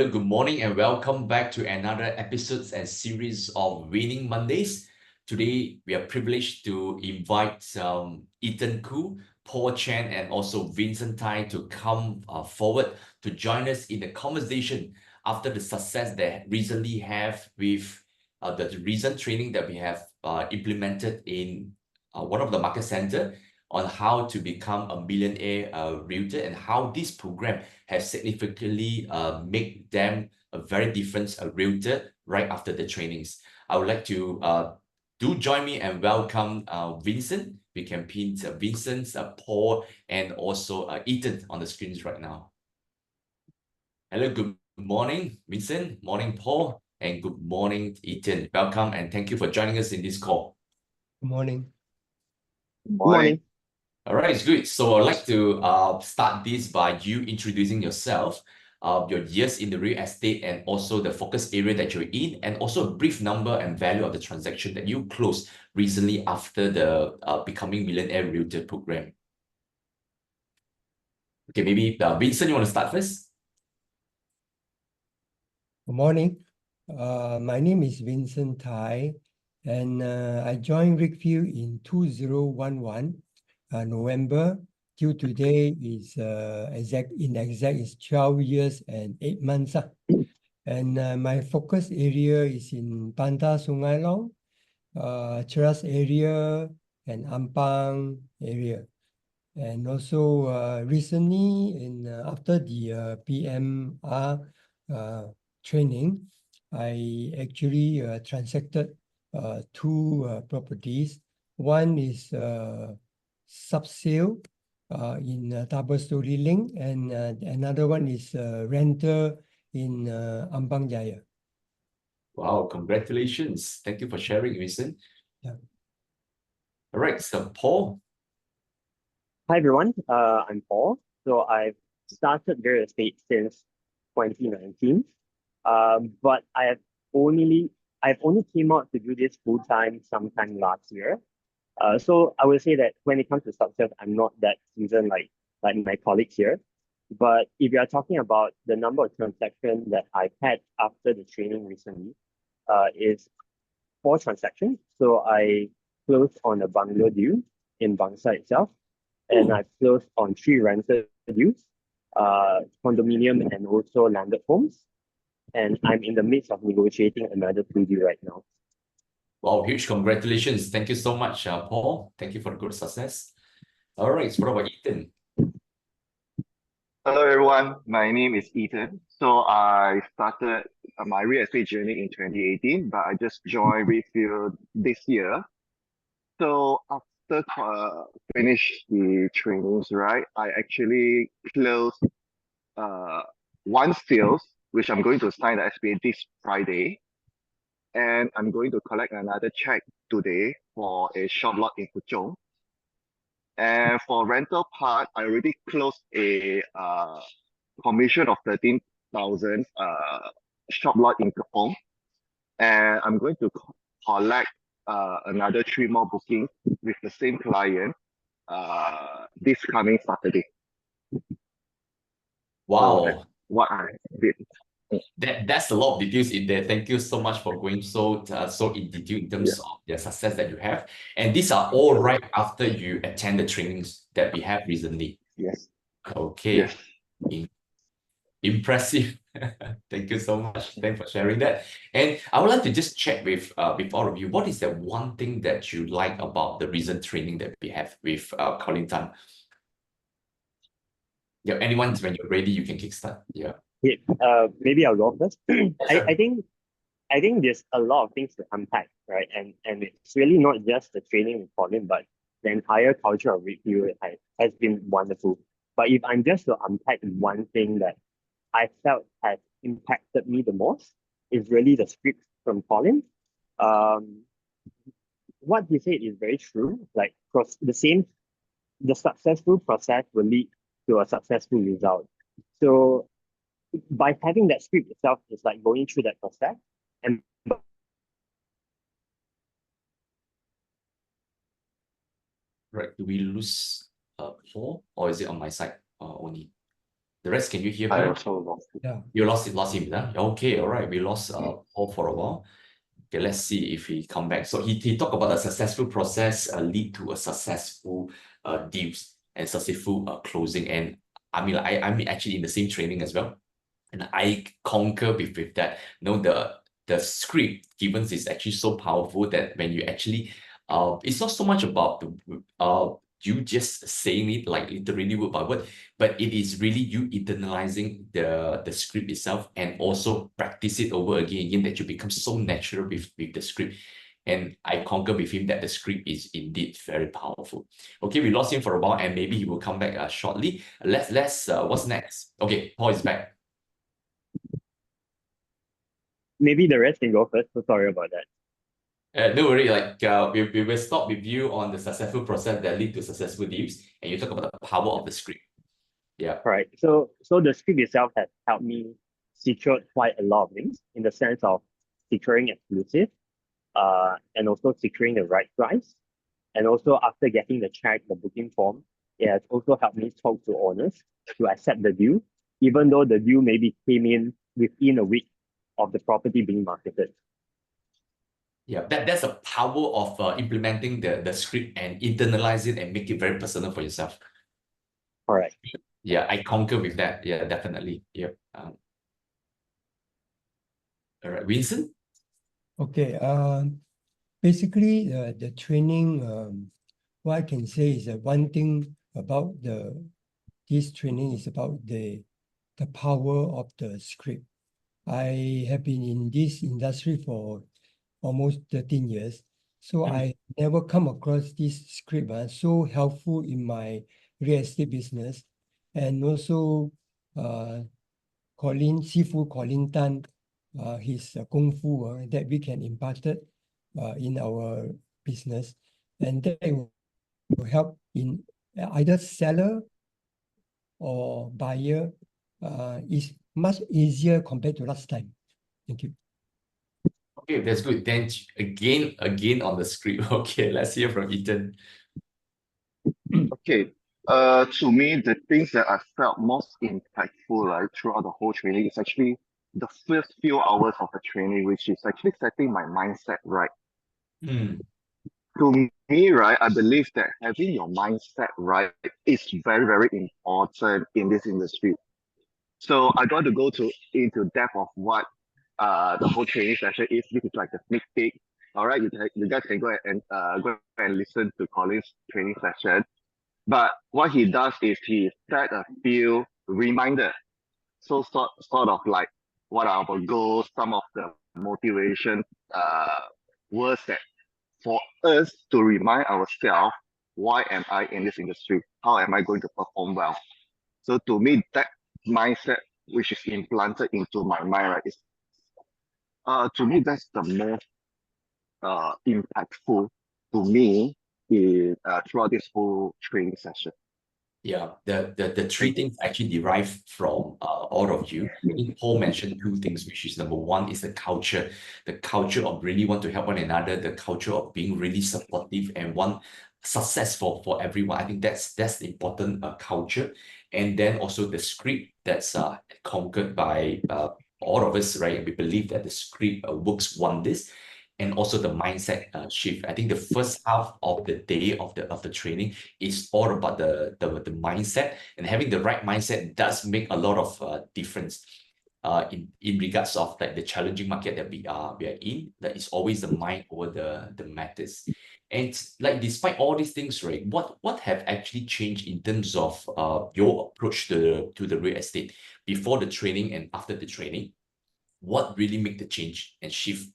Hello, good morning, and welcome back to another episode and series of Winning Mondays. Today, we are privileged to invite Khoo, Paul Chen, and also Vincent Tai to come forward to join us in the conversation after the success they recently have with the recent training that we have implemented in one of the market center on how to become a millionaire realtor and how this program has significantly made them a very different realtor right after the trainings. I would like to do join me and welcome Vincent. We can pin Vincent, Paul, and also Ethan on the screens right now. Hello, good morning, Vincent. Morning, Paul, and good morning, Ethan. Welcome and thank you for joining us in this call. Good morning. Good morning. All right, it's good. So I'd like to start this by you introducing yourself, your years in the real estate, and also the focus area that you're in, and also a brief number and value of the transaction that you closed recently after the Becoming Millionaire Realtor program. Okay, maybe Vincent, you want to start first? Good morning. My name is Vincent Tai, and I joined Reapfield in 2011. November till today is exact is 12 years and 8 months. And my focus area is in Pantai Sungai Long, Cheras area, and Ampang area. And also recently, after the PMR training, I actually transacted two properties. One is sub-sale in double story link, and another one is rental in Ampang Jaya. Wow, congratulations. Thank you for sharing, Vincent. Yeah. All right, so Paul. Hi everyone, I'm Paul. So I've started real estate since 2019, but I've only came out to do this full time sometime last year. So I would say that when it comes to success, I'm not that seasoned like my colleagues here. But if you are talking about the number of transactions that I've had after the training recently, is 4 transactions. So I closed on a bungalow deal in Bangsa itself, and I closed on 3 rental deals, condominium and also landed homes. And I'm in the midst of negotiating another 2 deals right now. Wow, huge congratulations. Thank you so much, Paul. Thank you for the good success. All right, so what about Ethan? Hello everyone, my name is Ethan. So I started my real estate journey in 2018, but I just joined Reapfield this year. So after finish the trainings, right, I actually closed one sales, which I'm going to sign the SPA this Friday. And I'm going to collect another check today for a shop lot in Puchong. And for rental part, I already closed a commission of 13,000 shop lot in Kapong. And I'm going to collect another 3 more bookings with the same client this coming Saturday. Wow. So that's what I did. That's a lot of details in there. Thank you so much for going so in detail in terms of the success that you have. And these are all right after you attend the trainings that we have recently. Yes. Okay. Yes. Impressive. Thank you so much. Thanks for sharing that. And I would like to just check with all of you, what is the one thing that you like about the recent training that we have with Colin Tan? Yeah, anyone, when you're ready, you can kickstart. Yeah. Maybe I'll go first. I think there's a lot of things to unpack, right? And it's really not just the training with Colin, but the entire culture of Reapfield has been wonderful. But if I'm just to unpack one thing that I felt has impacted me the most, is really the script from Colin. What he said is very true. Like the successful process will lead to a successful result. So by having that script itself, it's like going through that process. And right, do we lose Paul, or is it on my side only? The rest, can you hear I me? also lost it. Yeah. You lost him, huh? Okay, all right. We lost Paul for a while. Okay, let's see if he come back. So he talked about a successful process lead to a successful deals and successful closing. And I mean, I'm actually in the same training as well, and I concur with that. You know, the script given is actually so powerful that when you actually it's not so much about the you just saying it like literally word by word, but it is really you internalizing the script itself and also practice it over again that you become so natural with the script. And I concur with him that the script is indeed very powerful. Okay, we lost him for a while, and maybe he will come back shortly. Let's what's next? Okay, Paul is back. Maybe the rest can go first. So sorry about that. Don't worry, like we will stop with you on the successful process that lead to successful deals, and you talk about the power of the script. Yeah. Right. So the script itself has helped me secure quite a lot of things in the sense of securing exclusive, and also securing the right price. And also after getting the check, the booking form, it has also helped me talk to owners to accept the deal, even though the deal maybe came in within a week of the property being marketed. Yeah, that's the power of implementing the script and internalize it and make it very personal for yourself. All right. Yeah, I concur with that. Yeah, definitely. Yep. All right, Vincent. Okay. Basically, the training, what I can say is that one thing about this training is about the power of the script. I have been in this industry for almost 13 years, so I never come across this script so helpful in my real estate business. And also, Colin Tan, his kung fu that we can impart it in our business, and that will help in either seller or buyer is much easier compared to last time. Thank you. Okay, that's good. Then again on the script. Okay, let's hear from Ethan. Okay. To me, the things that I felt most impactful, right, throughout the whole training is actually the first few hours of the training, which is actually setting my mindset right. Hmm. To me, right, I believe that having your mindset right is very, very important in this industry. So I don't want to go into depth of what the whole training session is. This is like a sneak peek. All right, you guys can go and listen to Colin's training session. But what he does is he set a few reminders. So sort of like what are our goals, some of the motivation words that for us to remind ourselves, why am I in this industry? How am I going to perform well? So to me, that mindset which is implanted into my mind, right, is to me that's the most impactful to me in throughout this whole training session. Yeah, the three things actually derive from all of you. I think Paul mentioned two things, which is number one is the culture of really want to help one another, the culture of being really supportive and want success for everyone. I think that's the important culture. And then also the script that's conquered by all of us, right? We believe that the script works wonders. And also the mindset shift. I think the first half of the day of the training is all about the mindset, and having the right mindset does make a lot of difference in regards of like the challenging market that we are in. That is always the mind over the matters. And like despite all these things, right, what have actually changed in terms of your approach to the real estate before the training and after the training? What really make the change and shift?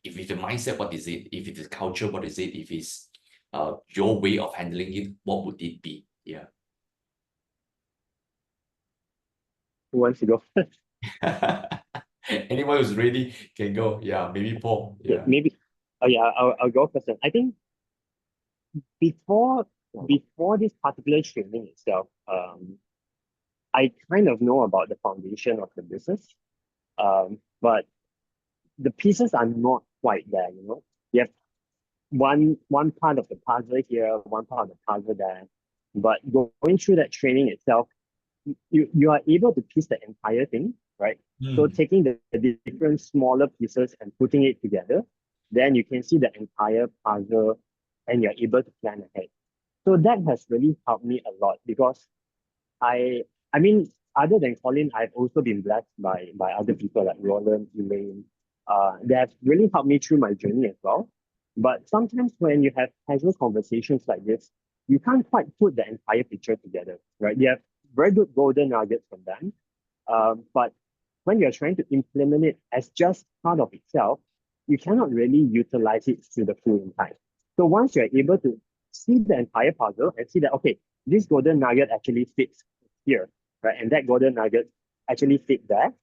If it's a mindset, what is it? If it is culture, what is it? If it's your way of handling it, what would it be? Yeah. Who wants to go first? Anyone who's ready can go. Yeah, maybe Paul. Yeah, Yeah. maybe. Oh yeah, I'll go first. I think before this particular training itself, I kind of know about the foundation of the business, but the pieces are not quite there. You know, you have one part of the puzzle here, one part of the puzzle there. But going through that training itself, you are able to piece the entire thing, right? So Mm. taking the different smaller pieces and putting it together, then you can see the entire puzzle and you're able to plan ahead. So that has really helped me a lot because I I mean, other than Colin, I've also been blessed by other people like Roland, Elaine. They have really helped me through my journey as well. But sometimes when you have casual conversations like this, you can't quite put the entire picture together, right? You have very good golden nuggets from them. But when you're trying to implement it as just part of itself, you cannot really utilize it to the full impact. So once you're able to see the entire puzzle and see that, okay, this golden nugget actually fits here, right? And that golden nugget actually fit there.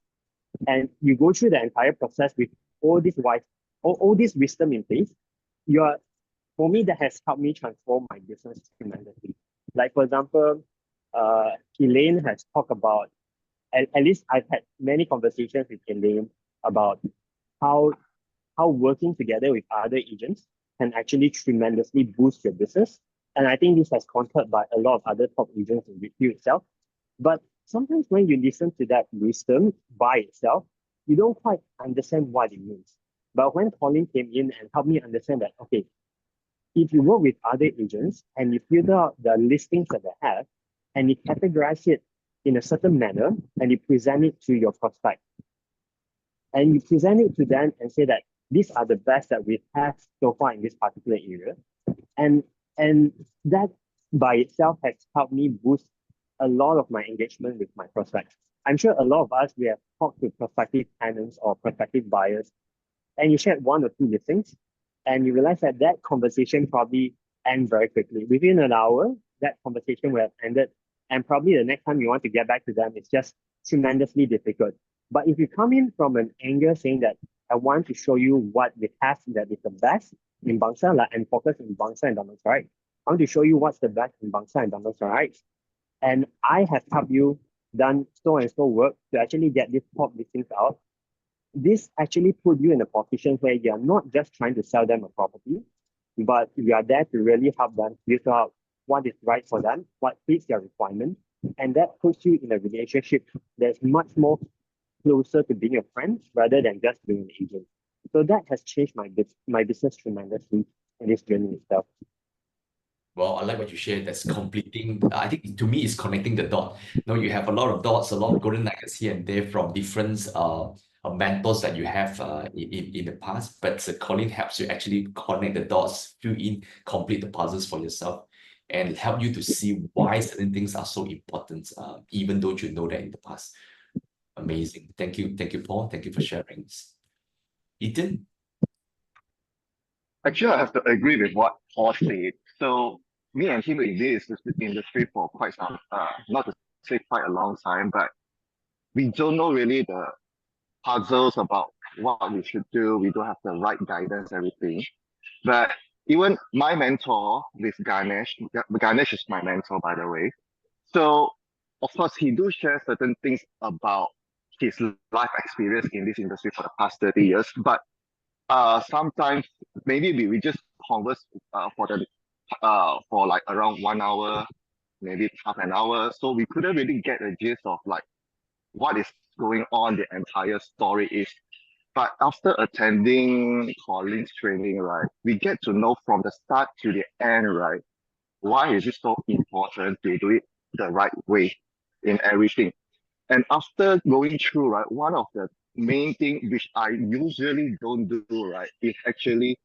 And you go through the entire process with all this wise, all this wisdom in place. You're For me, that has helped me transform my business tremendously. Like for example, Elaine has talked about, at least I've had many conversations with Elaine about how how working together with other agents can actually tremendously boost your business. And I think this has concurred by a lot of other top agents in Reapfield itself. But sometimes when you listen to that wisdom by itself, you don't quite understand what it means. But when Colin came in and helped me understand that, okay, if you work with other agents and you filter out the listings that they have and you categorize it in a certain manner and you present it to your prospect and you present it to them and say that these are the best that we have so far in this particular area, and and that by itself has helped me boost a lot of my engagement with my prospects. I'm sure a lot of us, we have talked to prospective tenants or prospective buyers, and you shared one or two listings, and you realize that that conversation probably end very quickly. Within an hour, that conversation will have ended, and probably the next time you want to get back to them, it's just tremendously difficult. But if you come in from an angle saying that I want to show you what we have that is the best in Bangsa, like, and focus in Bangsa and Damansara, I want to show you what's the best in Bangsa and Damansara, and I have helped you done so and so work to actually get these top listings out. This actually put you in a position where you're not just trying to sell them a property, but you are there to really help them figure out what is right for them, what fits their requirement. And that puts you in a relationship that's much more closer to being a friend rather than just being an agent. So that has changed my business tremendously in this journey itself. Well, I like what you shared. That's completing. I think to me, it's connecting the dot. You know, you have a lot of dots, a lot of golden nuggets here and there from different mentors that you have in the past. But Colin helps you actually connect the dots, fill in, complete the puzzles for yourself, and help you to see why certain things are so important, even though you know that in the past. Amazing. Thank you, Paul. Thank you for sharing this. Ethan. Actually, I have to agree with what Paul said. So me and him in this industry for quite some, not to say quite a long time, but we don't know really the puzzles about what we should do. We don't have the right guidance, everything. But even my mentor with Ganesh is my mentor, by the way. So of course, he do share certain things about his life experience in this industry for the past 30 years. But sometimes maybe we just converse for like around 1 hour, maybe half an hour. So we couldn't really get a gist of like what is going on, the entire story is. But after attending Colin's training, right, we get to know from the start to the end, right, why is it so important to do it the right way in everything. And after going through, right, one of the main thing which I usually don't do, right, is actually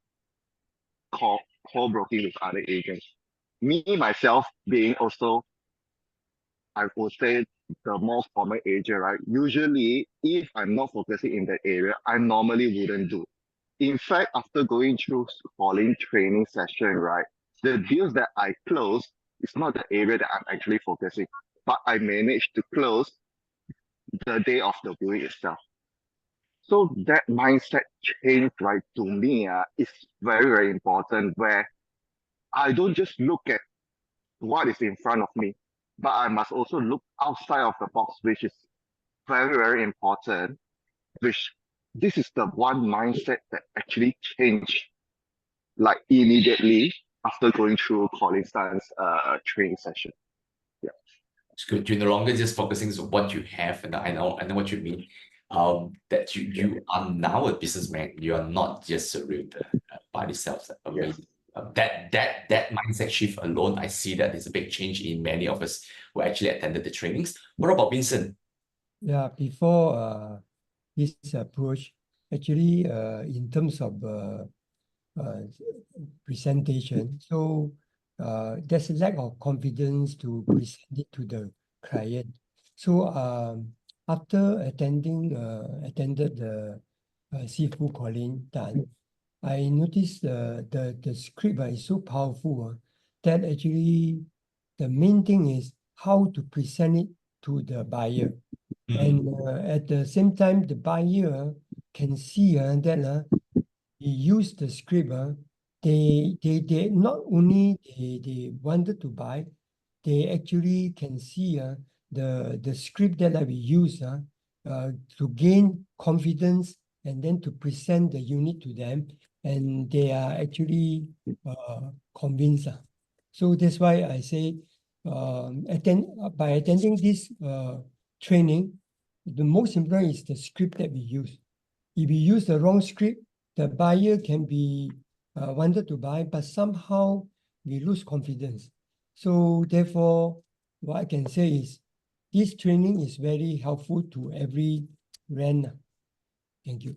call broking with other agents. Me myself being also, I would say, the most common agent, right? Usually, if I'm not focusing in that area, I normally wouldn't do. In fact, after going through falling training session, right, the deals that I close is not the area that I'm actually focusing, but I managed to close the day of the viewing itself. So that mindset change, right, to me, is very, very important where I don't just look at what is in front of me, but I must also look outside of the box, which is very, very important, which this is the one mindset that actually changed like immediately after going through Colin Stan's training session. Yeah. It's good. You're no longer just focusing on what you have, and I know what you mean. That you are now a businessman. You are not just a realtor by itself. Yes. Amazing. That mindset shift alone, I see that is a big change in many of us who actually attended the trainings. What about Vincent? Yeah, before this approach, actually, in terms of uh, presentation, so there's a lack of confidence to present it to the client. So after attended the seafood calling done, I noticed the script is so powerful that actually the main thing is how to present it to the buyer. And at the same time, the buyer can see that he used the script. They not only they wanted to buy, they actually can see the script that we use to gain confidence and then to present the unit to them, and they are actually convinced. So that's why I say by attending this training, the most important is the script that we use. If we use the wrong script, the buyer can be wanted to buy, but somehow we lose confidence. So therefore, what I can say is this training is very helpful to every renter. Thank you.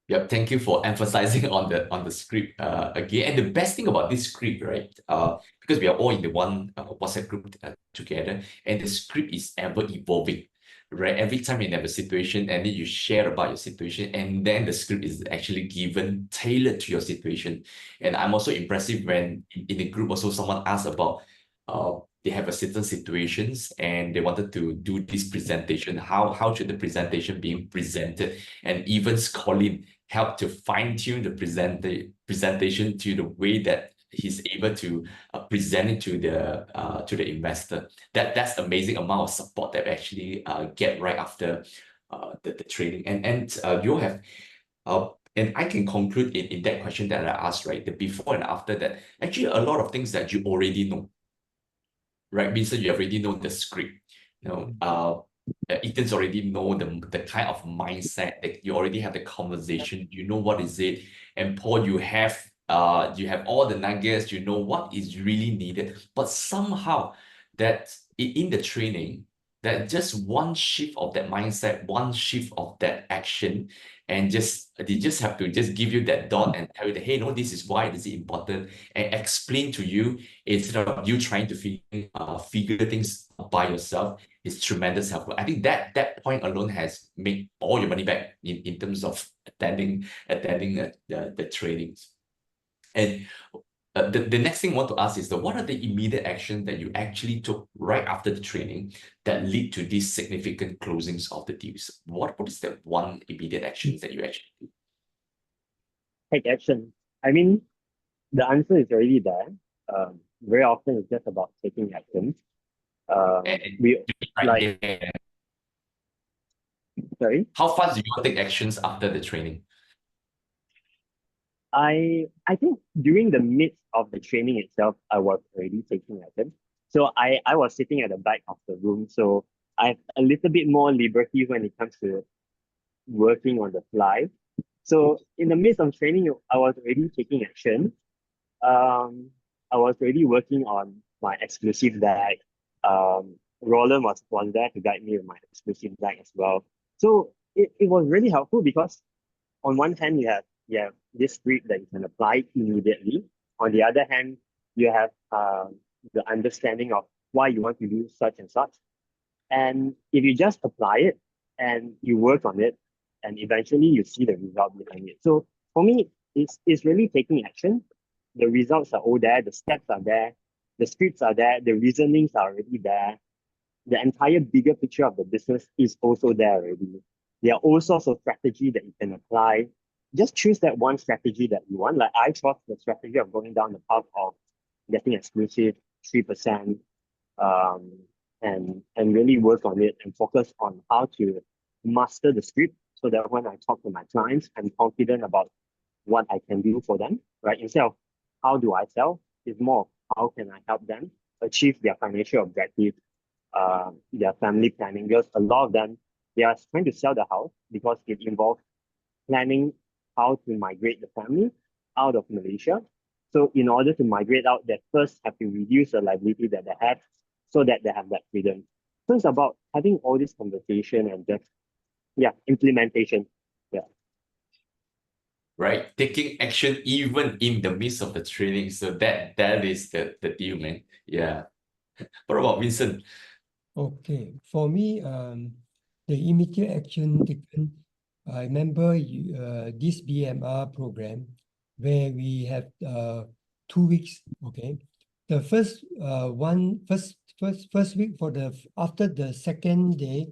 Yep, thank you for emphasizing on the script again. And the best thing about this script, right? Because we are all in the one WhatsApp group together, and the script is ever evolving, right? Every time you have a situation, and then you share about your situation, and then the script is actually given tailored to your situation. And I'm also impressive when in the group also someone asked about they have a certain situations and they wanted to do this presentation. How should the presentation be presented? And even Colin helped to fine-tune the presentation to the way that he's able to present it to the investor. That's amazing amount of support that we actually get right after the training. And you have and I can conclude in that question that I asked, right? The before and after that, actually a lot of things that you already know, right? Vincent, you already know the script. Ethan's already know the kind of mindset that you already have the conversation. You know what is it, and Paul, you have all the nuggets. You know what is really needed, but somehow that in the training, that just one shift of that mindset, one shift of that action, and they just have to just give you that dot and tell you that, hey, no, this is why this is important, and explain to you instead of you trying to figure things by yourself is tremendous helpful. I think that point alone has made all your money back in terms of attending the trainings. And the next thing I want to ask is what are the immediate actions that you actually took right after the training that lead to these significant closings of the deals? What is the one immediate actions that you actually do? Take action. I mean, the answer is already there. Very often it's just about taking action. And We right like there, sorry. how fast do you take actions after the training? I think during the midst of the training itself, I was already taking action. So I was sitting at the back of the room. So I have a little bit more liberty when it comes to working on the fly. So in the midst of training, I was already taking action. I was already working on my exclusive deck. Roland was there to guide me with my exclusive deck as well. So it was really helpful because on one hand you have this script that you can apply immediately. On the other hand, you have the understanding of why you want to do such and such. And if you just apply it and you work on it, and eventually you see the result behind it. So for me, it's really taking action. The results are all there, the steps are there, the scripts are there, the reasonings are already there. The entire bigger picture of the business is also there already. There are all sorts of strategy that you can apply. Just choose that one strategy that you want. Like I chose the strategy of going down the path of getting exclusive 3%, and really work on it and focus on how to master the script so that when I talk to my clients, I'm confident about what I can do for them, right? Instead of how do I sell, it's more of how can I help them achieve their financial objectives their family planning, because a lot of them, they are trying to sell the house because it involves planning how to migrate the family out of Malaysia. So in order to migrate out, they first have to reduce the liability that they have so that they have that freedom. So it's about having all this conversation and just, yeah, implementation. Yeah. Right? Taking action even in the midst of the training. So that is the deal, man. Yeah. What about Vincent? Okay, for me, the immediate action taken, I remember this BMR program where we have 2 weeks. Okay, the first week after the second day,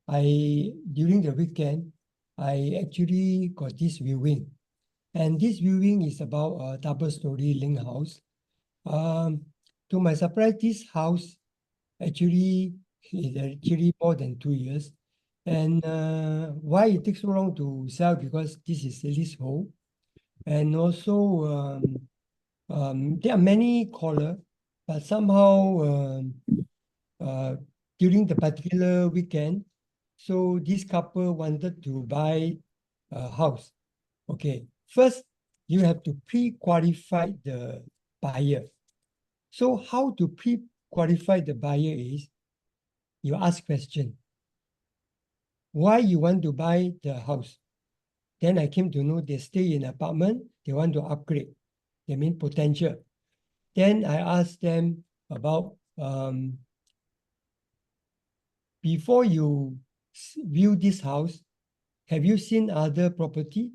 during the weekend, I actually got this viewing, and this viewing is about a double-story link house. To my surprise, this house actually is actually more than 2 years. And why it takes so long to sell? Because this is a leasehold. And also, there are many callers, but somehow during the particular weekend, so this couple wanted to buy a house. Okay, first you have to pre-qualify the buyer. So how to pre-qualify the buyer is you ask question. Why you want to buy the house? Then I came to know they stay in apartment, they want to upgrade. They mean potential. Then I asked them about before you view this house, have you seen other property?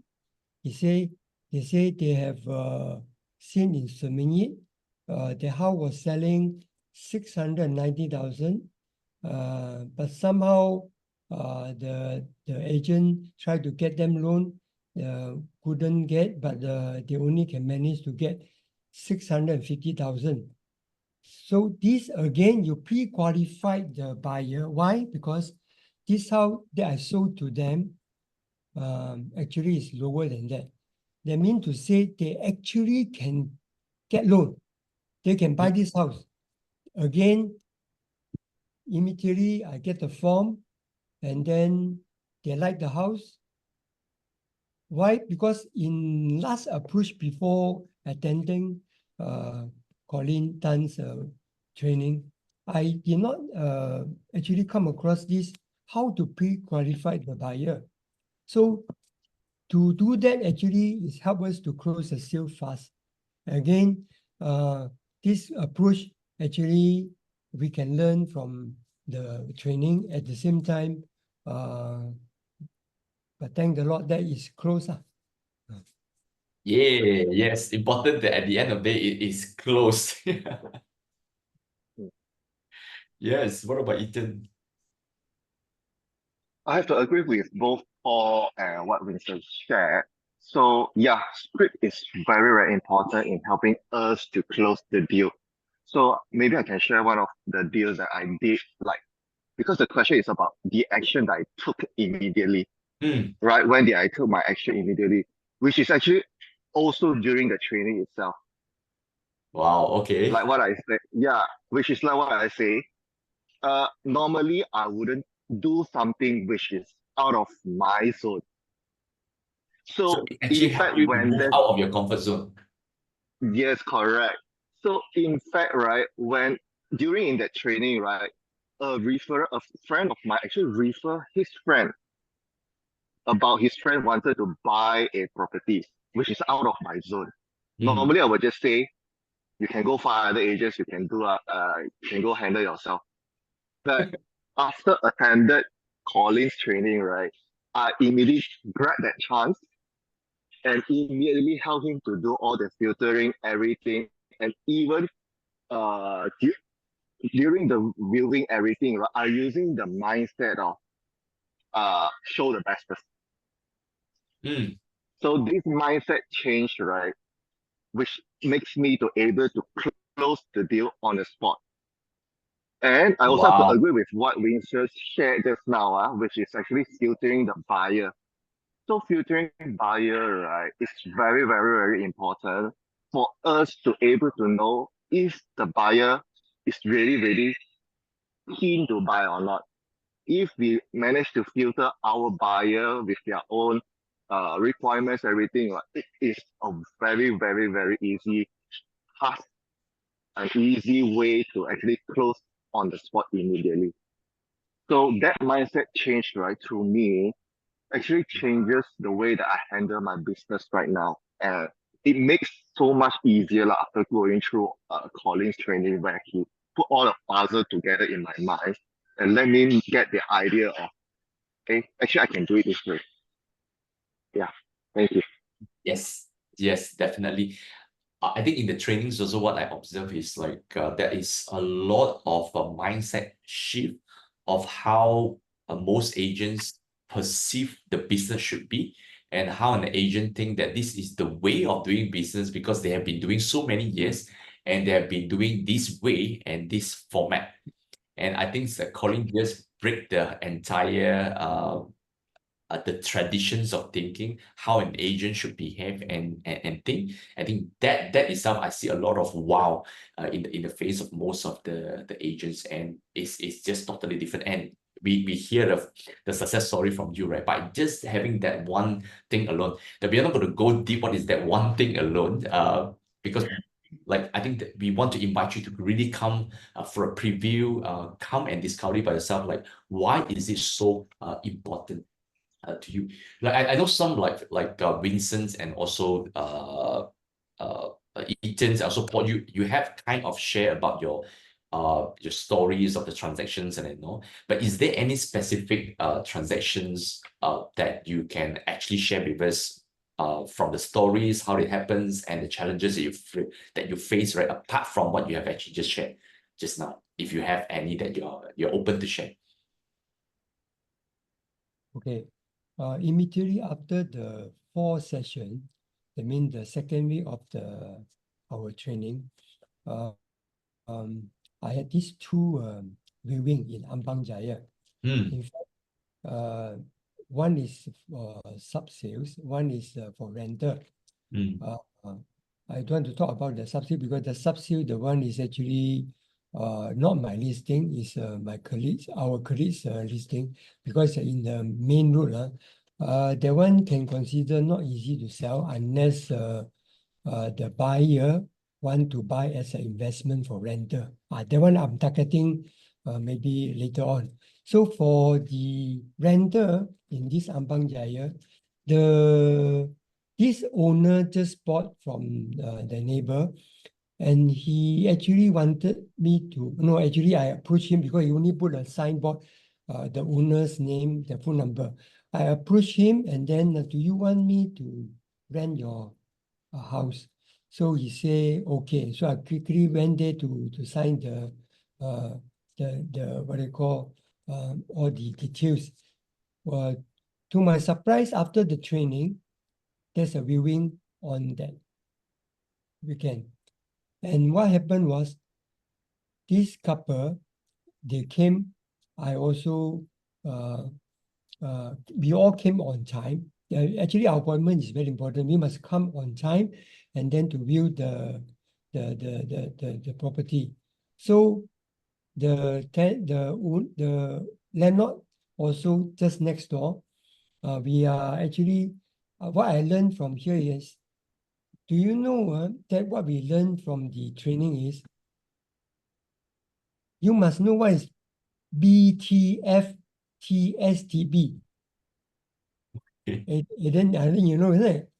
They say they have seen in Seminit. The house was selling 690,000. But somehow the agent tried to get them loan, couldn't get, but they only can manage to get 650,000. So this again, you pre-qualify the buyer. Why? Because this house that I sold to them actually is lower than that. They mean to say they actually can get loan. They can buy this house. Again, immediately I get the form and then they like the house. Why? Because in last approach before attending Colin Tan's training, I did not actually come across this, how to pre-qualify the buyer. So to do that actually is help us to close the sale fast. Again, this approach actually we can learn from the training at the same time. But thank the Lord that is close. Yeah, yes. Important that at the end of the day it is closed. Yes. What about Ethan? I have to agree with both Paul and what Vincent shared. So yeah, script is very, very important in helping us to close the deal. So maybe I can share one of the deals that I did, like because the question is about the action that I took immediately, Hmm. right? When did I took my action immediately, which is actually also during the training itself. Wow, okay. Like what I said, yeah, which is like what I say. Normally I wouldn't do something which is out of my zone. So So it actually in helped fact, you to when move there's out of your comfort zone. yes, correct. So in fact, right, when during in that training, right, a friend of mine actually refer his friend about his friend wanted to buy a property, which is out of my zone. Hmm. Normally, I would just say you can go find other agents, you can go handle yourself. But after attended Colin's training, right, I immediately grabbed that chance and immediately helped him to do all the filtering, everything, and even uh du- during the viewing everything, right, I'm using the mindset of show the best person. Hmm. So this mindset change, right, which makes me to able to close the deal on the spot. And I also have to Wow. agree with what Vincent shared just now, which is actually filtering the buyer. So filtering buyer, right, is very, very, very important for us to able to know if the buyer is really, really keen to buy or not. If we manage to filter our buyer with their own requirements, everything, like, it is a very, very, very easy task, an easy way to actually close on the spot immediately. So that mindset change, right, to me, actually changes the way that I handle my business right now. And it makes so much easier like, after going through Colin's training where he put all the puzzle together in my mind and let me get the idea of, hey, actually I can do it this way. Yeah, thank you. Yes, yes, definitely. I think in the trainings also what I observe is like there is a lot of a mindset shift of how most agents perceive the business should be, and how an agent think that this is the way of doing business because they have been doing so many years and they have been doing this way and this format. And I think that Colin just break the entire the traditions of thinking, how an agent should behave and think. I think that itself, I see a lot of wow in the face of most of the agents, and it's just totally different. And we hear the success story from you, right? But just having that one thing alone, that we are not going to go deep what is that one thing alone, because like I think that we want to invite you to really come for a preview, come and discover it by yourself. Like, why is it so important to you? Like I know some like Vincent and also Ethan's also Paul, you have kind of share about your stories of the transactions and you know, but is there any specific transactions that you can actually share with us from the stories, how it happens, and the challenges that you face, right, apart from what you have actually just shared just now, if you have any that you're open to share? Okay. Immediately after the 4 session, that means the second week of our training, I had these 2 viewing in Ampang Jaya. In fact, one is for sub-sales, one is for rental. I don't want to talk about the sub-sale because the sub-sale, the one is actually not my listing, is our colleagues' listing, because in the main road, that one can consider not easy to sell unless the buyer want to buy as an investment for rental. That one I'm targeting maybe later on. So for the renter in this Ampang Jaya, this owner just bought from the neighbor, and he actually wanted me to, no, actually I approached him because he only put a signboard, the owner's name, the phone number. I approached him and then, do you want me to rent your house? So he said, okay. So I quickly went there to sign the what they call, all the details. To my surprise, after the training, there's a viewing on that weekend. And what happened was, this couple, they came. I also, we all came on time. Actually, our appointment is very important. We must come on time and then to view the property. So the landlord also just next door. We are actually, what I learned from here is, do you know that what we learned from the training is, you must know what is BTFTSTB. I think you know, isn't it?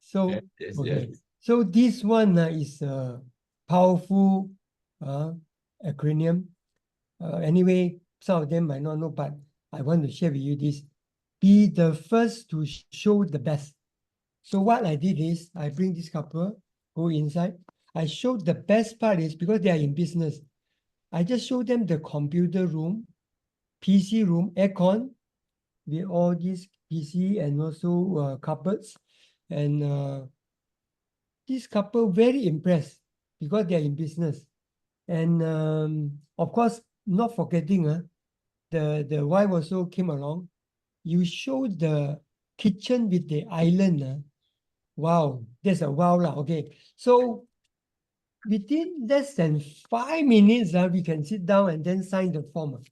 So, Yes, okay. yes. So this one is a powerful acronym. Anyway, some of them might not know, but I want to share with you this. Be the first to show the best. So what I did is, I bring this couple, go inside. I showed the best part is, because they are in business, I just showed them the computer room, PC room, aircon, with all these PC and also cupboards. And this couple very impressed because they are in business. And of course, not forgetting, the wife also came along. You show the kitchen with the island. Wow, that's a wow lah. Okay, so within less than 5 minutes, we can sit down and then sign the form.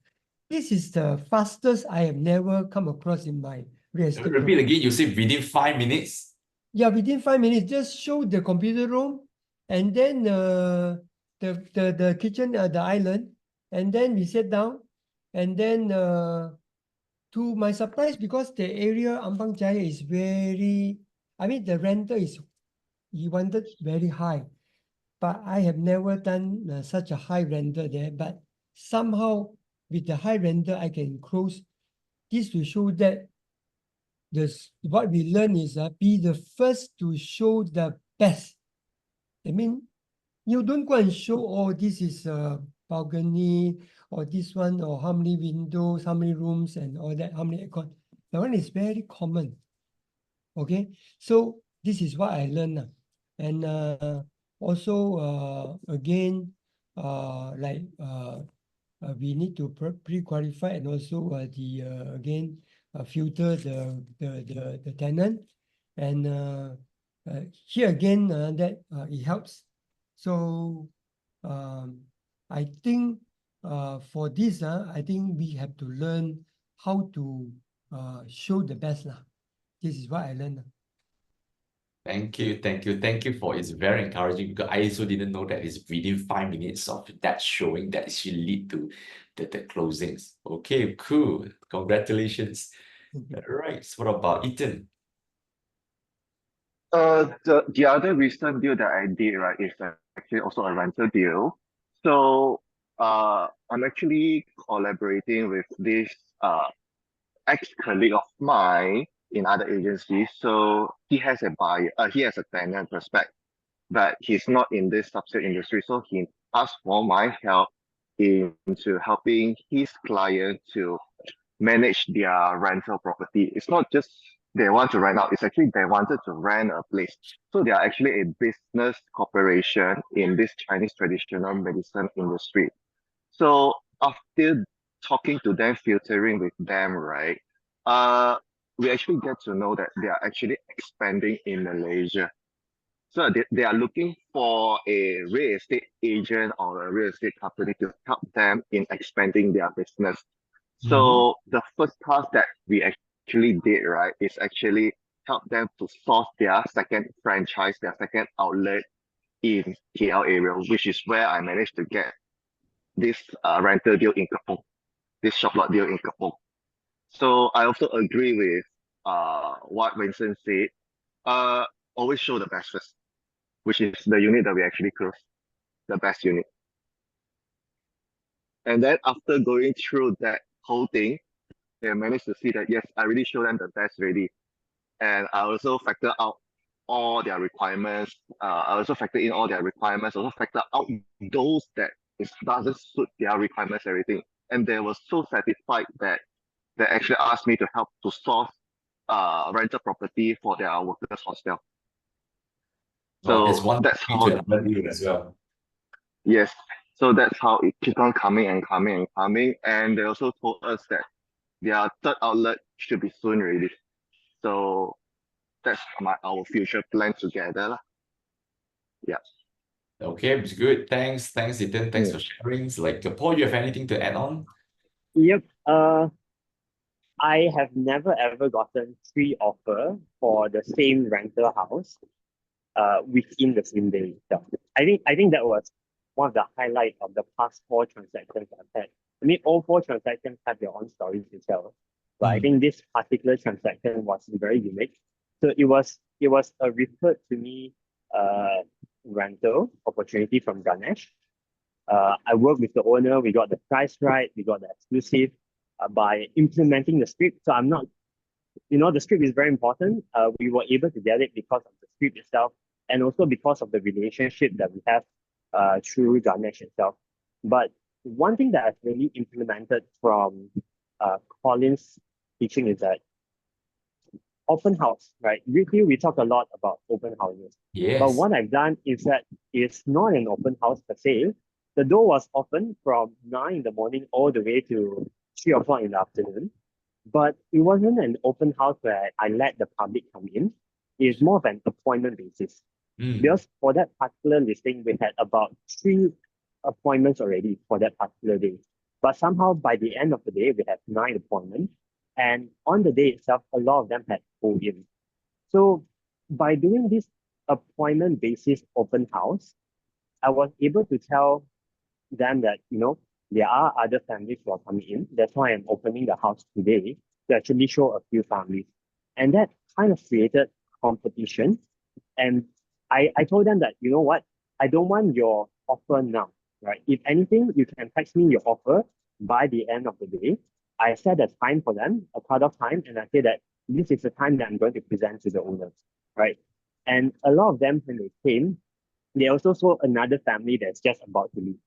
This is the fastest I have never come across in my real estate. Repeat again, you say within 5 minutes? Yeah, within 5 minutes, just show the computer room and then the kitchen, the island, and then we sit down, and then to my surprise, because the area Ampang Jaya is very, I mean the rental is, he wanted very high, but I have never done such a high renter there. But somehow with the high renter, I can close. This to show that what we learn is be the first to show the best. I mean, you don't go and show, oh, this is a balcony, or this one, or how many windows, how many rooms, and all that, how many aircon. That one is very common. Okay, so this is what I learned. And also, again, we need to pre-qualify, and also again filter the tenant, and here again that it helps. So I think for this, I think we have to learn how to show the best lah. This is what I learned. Thank you, thank you, thank you for it's very encouraging, because I also didn't know that it's within 5 minutes of that showing that actually lead to the closings. Okay, cool. Congratulations. All right, so what about Ethan? The other recent deal that I did, right, is actually also a rental deal. So I'm actually collaborating with this ex-colleague of mine in other agencies. So he has a buyer, he has a tenant prospect, but he's not in this subset industry. So he asked for my help into helping his client to manage their rental property. It's not just they want to rent out, it's actually they wanted to rent a place. So they are actually a business corporation in this Chinese traditional medicine industry. So after talking to them, filtering with them, right, we actually get to know that they are actually expanding in Malaysia. So they are looking for a real estate agent or a real estate company to help them in expanding their business. So the first task that we actually did, right, is actually help them to source their second franchise, their second outlet in KL area, which is where I managed to get this rental deal in Kapong, this shop lot deal in Kapong. So I also agree with what Vincent said. Always show the best first, which is the unit that we actually closed, the best unit. And then after going through that whole thing, they managed to see that yes, I really show them the best already. And I also factor out all their requirements. I also factor in all their requirements, also factor out those that it doesn't suit their requirements, everything. And they were so satisfied that they actually asked me to help to source rental property for their workers' hostel. Well, So there's one that's key how, to another deal as well. yes. So that's how it keeps on coming and coming and coming. And they also told us that their third outlet should be soon ready. So that's our future plan together. Yeah. Okay, it's good. Thanks, Ethan. Thanks for sharing. So, like, Paul, you have anything to add on? Yep. I have never ever gotten three offer for the same rental house within the same day itself. I think that was one of the highlights of the past 4 transactions I've had. I mean, all 4 transactions have their own stories to tell, but I think this particular transaction was very unique. So it was a referred to me rental opportunity from Ganesh. I worked with the owner, we got the price right, we got the exclusive by implementing the script. So I'm not, the script is very important. We were able to get it because of the script itself, and also because of the relationship that we have through Ganesh itself. But one thing that I've really implemented from Colin's teaching is that open house, right? Reapfield, we talk a lot about open houses. Yes. But what I've done is that it's not an open house per se. The door was open from 9 in the morning all the way to 3 o'clock in the afternoon. But it wasn't an open house where I let the public come in. It's more of an appointment basis. Mm. Because for that particular listing, we had about 3 appointments already for that particular day. But somehow by the end of the day, we had 9 appointments. And on the day itself, a lot of them had pulled in. So by doing this appointment basis open house, I was able to tell them that, there are other families who are coming in. That's why I'm opening the house today to actually show a few families. And that kind of created competition. And I told them that, you know what, I don't want your offer now, right? If anything, you can text me your offer by the end of the day. I set a time for them, a cut-off time, and I say that this is the time that I'm going to present to the owners, right? And a lot of them, when they came, they also saw another family that's just about to leave.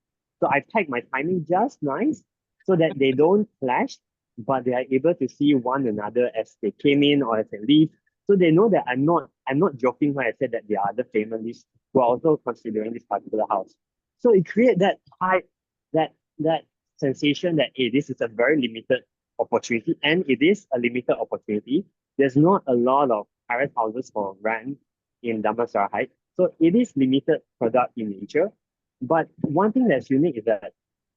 So I tagged my timing just nice so that they don't clash, but they are able to see one another as they came in or as they leave. So they know that I'm not joking when I said that there are other families who are also considering this particular house. So it created that hype, that sensation that hey, this is a very limited opportunity, and it is a limited opportunity. There's not a lot of terrace houses for rent in Damansara Heights. So it is limited product in nature. But one thing that's unique is that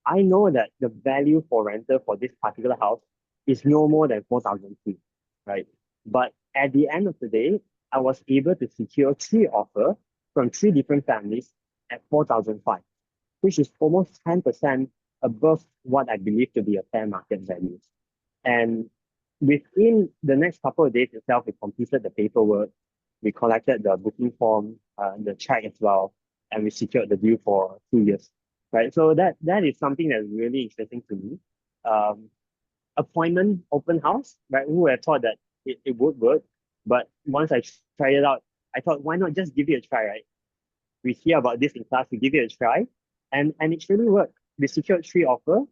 I know that the value for rental for this particular house is no more than 4,000, right? But at the end of the day, I was able to secure 3 offers from 3 different families at 4,500, which is almost 10% above what I believe to be a fair market value. And within the next couple of days itself, we completed the paperwork, we collected the booking form, the check as well, and we secured the deal for 2 years, right? So that is something that's really interesting to me. Appointment open house, right? Who would have thought that it would work? But once I tried it out, I thought, why not just give it a try, right? We hear about this in class, we give it a try, and it really worked. We secured 3 offers,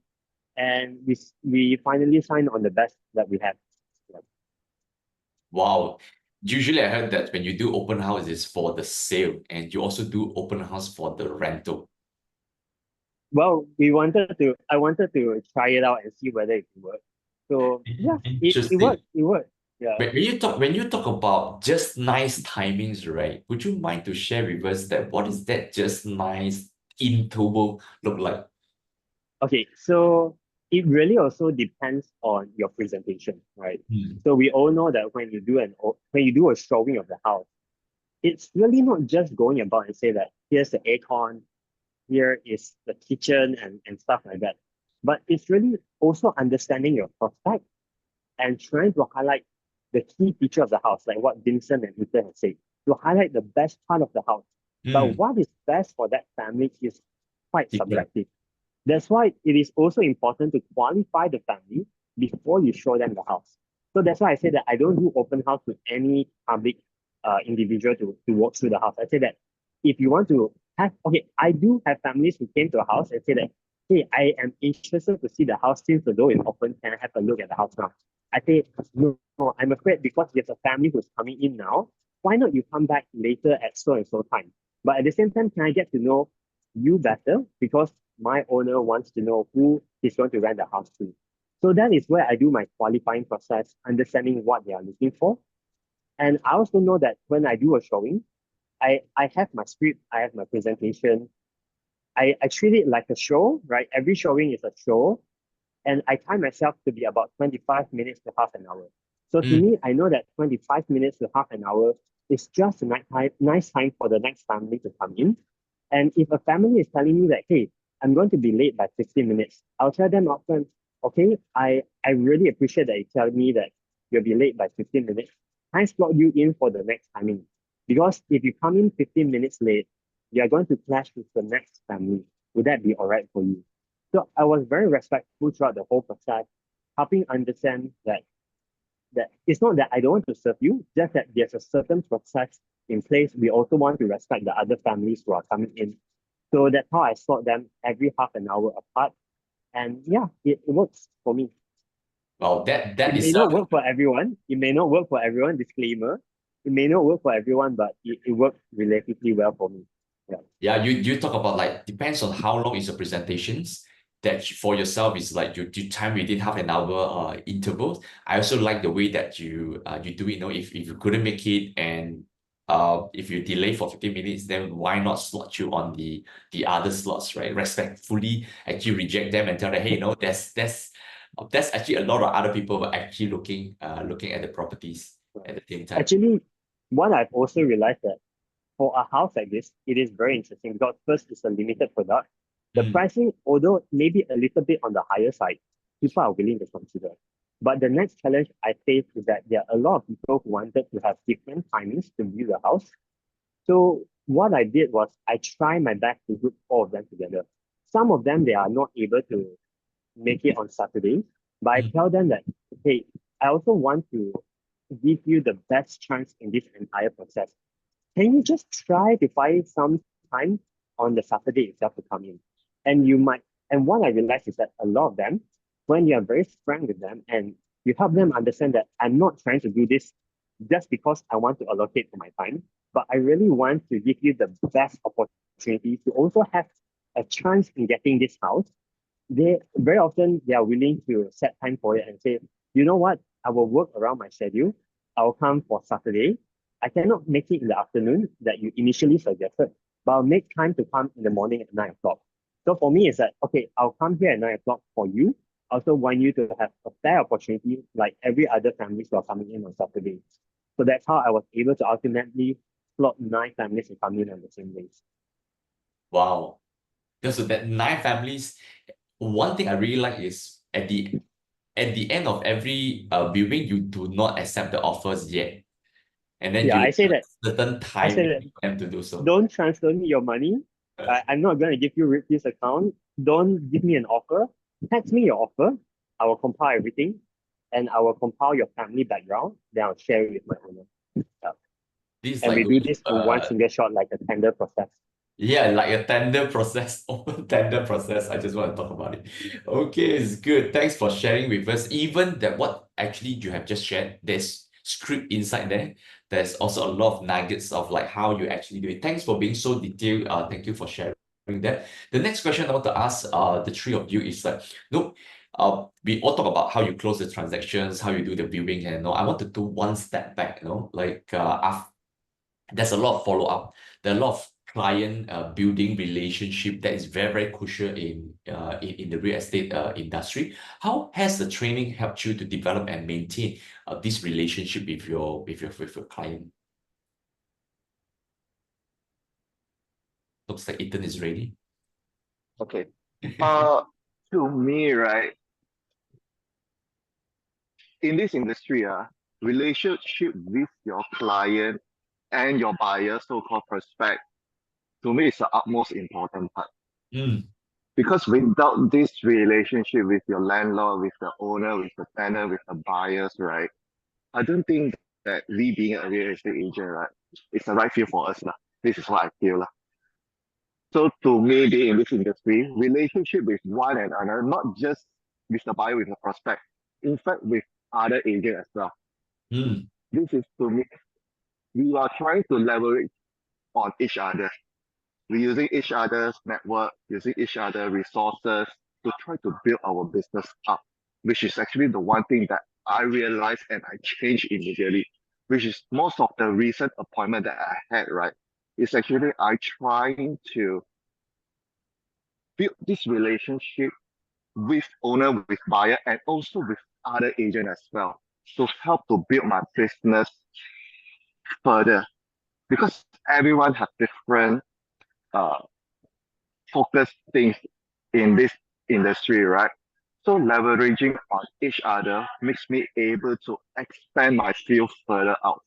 and we finally signed on the best that we have. Yeah. Wow. Usually I heard that when you do open house, it's for the sale, and you also do open house for the rental. Well, I wanted to try it out and see whether it can work. So yeah, it Interesting. worked. It worked. Yeah. When you talk about just nice timings, right? Would you mind to share with us that what is that just nice interval look like? Okay, so it really also depends on your presentation, right? Hmm. So we all know that when you do a showing of the house, it's really not just going about and say that here's the aircon, here is the kitchen and stuff like that. But it's really also understanding your prospect and trying to highlight the key feature of the house, like what Vincent and Ethan have said, to highlight the best part of the house. But what is best for that family is quite subjective. That's why it is also important to qualify the family before you show them the house. So that's why I say that I don't do open house to any public individual to walk through the house. I say that if you want to have, okay, I do have families who came to a house and say that, hey, I am interested to see the house since the door is open. Can I have a look at the house now? I say, no, I'm afraid because there's a family who's coming in now. Why not you come back later at so and so time? But at the same time, can I get to know you better? Because my owner wants to know who is going to rent the house to. So that is where I do my qualifying process, understanding what they are looking for. And I also know that when I do a showing, I have my script, I have my presentation. I treat it like a show, right? Every showing is a show. And I time myself to be about 25 minutes to half an hour. So to me, I know that 25 minutes to half an hour is just a nice time for the next family to come in. And if a family is telling me that, hey, I'm going to be late by 15 minutes, I'll tell them upfront, okay, I really appreciate that you tell me that you'll be late by 15 minutes. I slot you in for the next timing. Because if you come in 15 minutes late, you're going to clash with the next family. Would that be all right for you? So I was very respectful throughout the whole process, helping understand that it's not that I don't want to serve you, just that there's a certain process in place. We also want to respect the other families who are coming in. So that's how I slot them every half an hour apart. And yeah, it works for me. Well, that It is may not work for everyone. It may not work for everyone, disclaimer. It may not work for everyone, but it worked relatively well for me. yeah, you talk about like depends on how long is the presentations. That for yourself is like you time within half an hour intervals. I also like the way that you do it. If you couldn't make it and if you delay for 15 minutes, then why not slot you on the other slots, right? Respectfully actually reject them and tell them, hey, no, that's actually a lot of other people were actually looking at the properties at the same time. Actually, what I've also realized that for a house like this, it is very interesting because first, it's a limited product. The pricing, although maybe a little bit on the higher side, people are willing to consider. But the next challenge I face is that there are a lot of people who wanted to have different timings to view the house. So what I did was I try my best to group all of them together. Some of them, they are not able to make it on Saturday, but I tell them that, hey, I also want to give you the best chance in this entire process. Can you just try to find some time on the Saturday itself to come in? And you might, and what I realized is that a lot of them, when you are very frank with them and you help them understand that I'm not trying to do this just because I want to allocate to my time, but I really want to give you the best opportunity to also have a chance in getting this house. They very often they are willing to set time for it and say, you know what, I will work around my schedule. I'll come for Saturday. I cannot make it in the afternoon that you initially suggested, but I'll make time to come in the morning at 9 o'clock. So for me, it's that, okay, I'll come here at 9 o'clock for you. I also want you to have a fair opportunity like every other families who are coming in on Saturday. So that's how I was able to ultimately slot 9 families to come in on the same days. Wow. So that 9 families, one thing I really like is at the end of every viewing, you do not accept the offers yet. And then Yeah, you I say that. certain I say time that. for them to do so. Don't transfer me your money. I'm not going to give you Reapfield's account. Don't give me an offer. Text me your offer. I will compile everything and I will compile your family background. Then I'll share it with my owner. Yeah. This is And like we do this in one single shot like a tender process. yeah, like a tender process, open tender process. I just want to talk about it. Okay, it's good. Thanks for sharing with us. Even that what actually you have just shared, there's script inside there. There's also a lot of nuggets of like how you actually do it. Thanks for being so detailed. Thank you for sharing that. The next question I want to ask the three of you is like, look, we all talk about how you close the transactions, how you do the viewing, and I want to do one step back, like there's a lot of follow-up. There are a lot of client building relationship that is very, very crucial in the real estate industry. How has the training helped you to develop and maintain this relationship with your client? Looks like Ethan is ready. Okay. To me, right, in this industry, relationship with your client and your buyer, so-called prospect, to me, is the utmost important part. Because without this relationship with your landlord, with the owner, with the tenant, with the buyers, right, I don't think that we being a real estate agent, right, it's the right field for us. This is what I feel. So to me, being in this industry, relationship with one another, not just with the buyer, with the prospect, in fact, with other agents as well. This is to me, we are trying to leverage on each other. We're using each other's network, using each other's resources to try to build our business up, which is actually the one thing that I realized and I changed immediately, which is most of the recent appointment that I had, right? Is actually I trying to build this relationship with owner, with buyer, and also with other agent as well to help to build my business further. Because everyone has different focus things in this industry, right? So leveraging on each other makes me able to expand my field further out.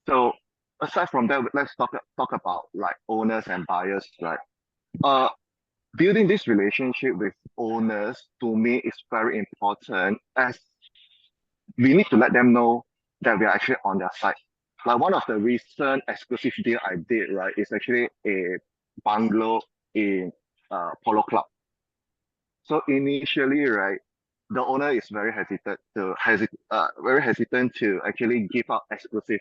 So aside from that, let's talk about like owners and buyers, right? Building this relationship with owners to me is very important as we need to let them know that we are actually on their side. Like one of the recent exclusive deal I did, right, is actually a bungalow in Polo Club. So initially, right, the owner is very hesitant to actually give out exclusive.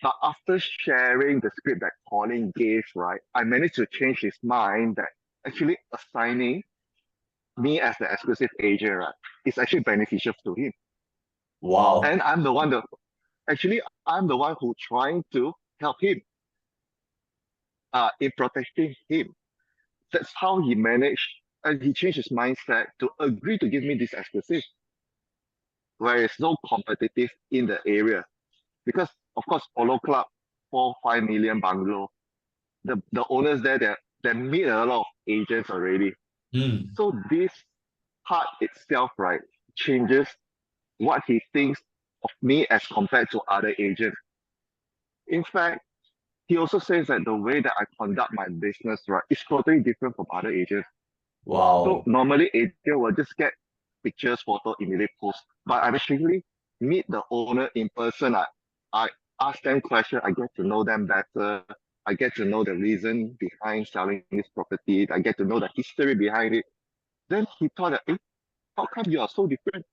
But after sharing the script that Colin gave, right, I managed to change his mind that actually assigning me as the exclusive agent, right, is actually beneficial to him. Wow. And I'm the one that Actually, I'm the one who trying to help him in protecting him. That's how he managed, and he changed his mindset to agree to give me this exclusive, where it's so competitive in the area. Because of course, Polo Club, 4-5 million bungalow, the owners there, they meet a lot of agents already. Mm. So this part itself, right, changes what he thinks of me as compared to other agents. In fact, he also says that the way that I conduct my business, right, is totally different from other agents. So Wow. normally agent will just get pictures, photo, immediate post. But I actually meet the owner in person. I ask them questions, I get to know them better. I get to know the reason behind selling this property. I get to know the history behind it. Then he thought that, how come you are so different?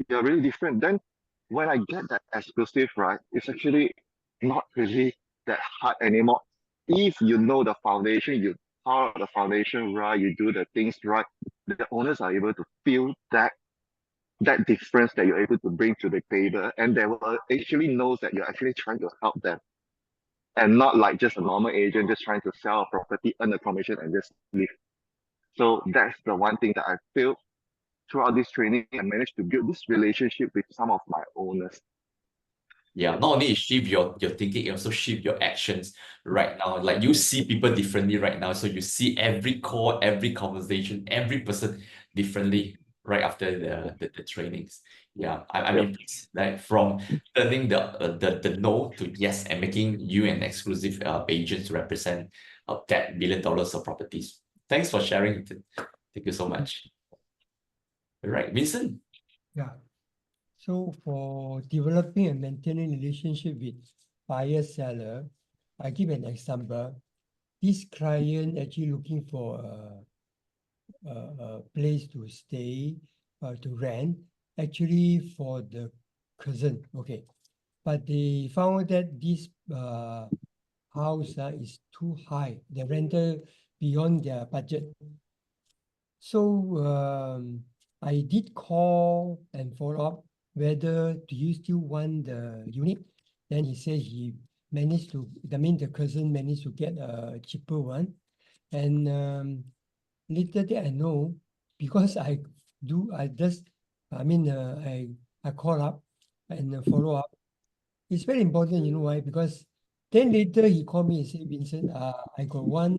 You're really different. Then when I get that exclusive, right, it's actually not really that hard anymore. If you know the foundation, you follow the foundation right, you do the things right, the owners are able to feel that difference that you're able to bring to the table, and they will actually knows that you're actually trying to help them, and not like just a normal agent just trying to sell a property, earn a commission, and just leave. So that's the one thing that I feel throughout this training. I managed to build this relationship with some of my owners. Yeah, not only you shift your thinking, you also shift your actions right now. Like you see people differently right now. So you see every call, every conversation, every person differently right after the trainings. Yeah, I Yep. mean, like from turning the no to yes and making you an exclusive agent to represent that $1 billion of properties. Thanks for sharing. Thank you so much. All right, Vincent. Yeah. So for developing and maintaining relationship with buyer seller, I give an example. This client actually looking for a place to stay, to rent, actually for the cousin. Okay, but they found that this house is too high. The rental beyond their budget. So I did call and follow up whether do you still want the unit. Then he said he managed to, the cousin managed to get a cheaper one. And later that I know, because I I call up and follow up. It's very important, you know why? Because then later he called me and said, Vincent, I got one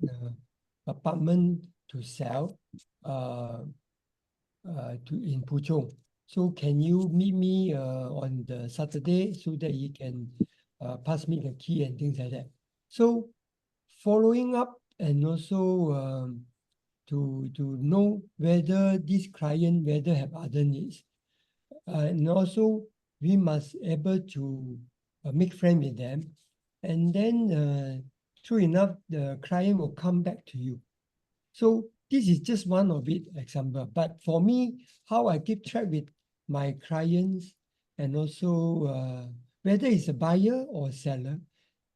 apartment to sell in Puchong. So can you meet me on the Saturday so that he can pass me the key and things like that. So following up and also to know whether this client whether have other needs. And also we must able to make friends with them. And then true enough, the client will come back to you. So this is just one of it example. But for me, how I keep track with my clients and also whether it's a buyer or seller,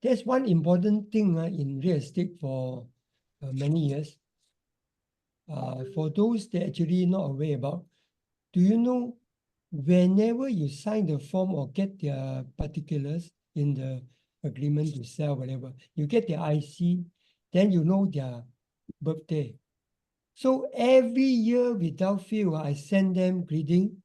there's one important thing in real estate for many years. For those that actually not aware about, do you know whenever you sign the form or get their particulars in the agreement to sell, whatever, you get their IC, then you know their birthday. So every year without fail, I send them greeting,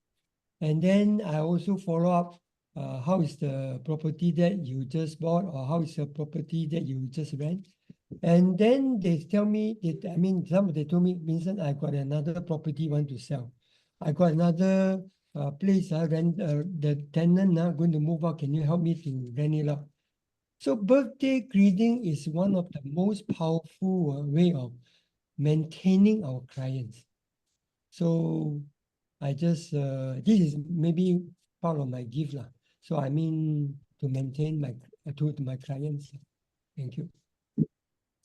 and then I also follow up. How is the property that you just bought, or how is the property that you just rent? And then they tell me, they told me, Vincent, I got another property want to sell. I got another place, the tenant going to move out. Can you help me to rent it out? So birthday greeting is one of the most powerful way of maintaining our clients. So I just, this is maybe part of my gift lah. So I mean to maintain to my clients. Thank you.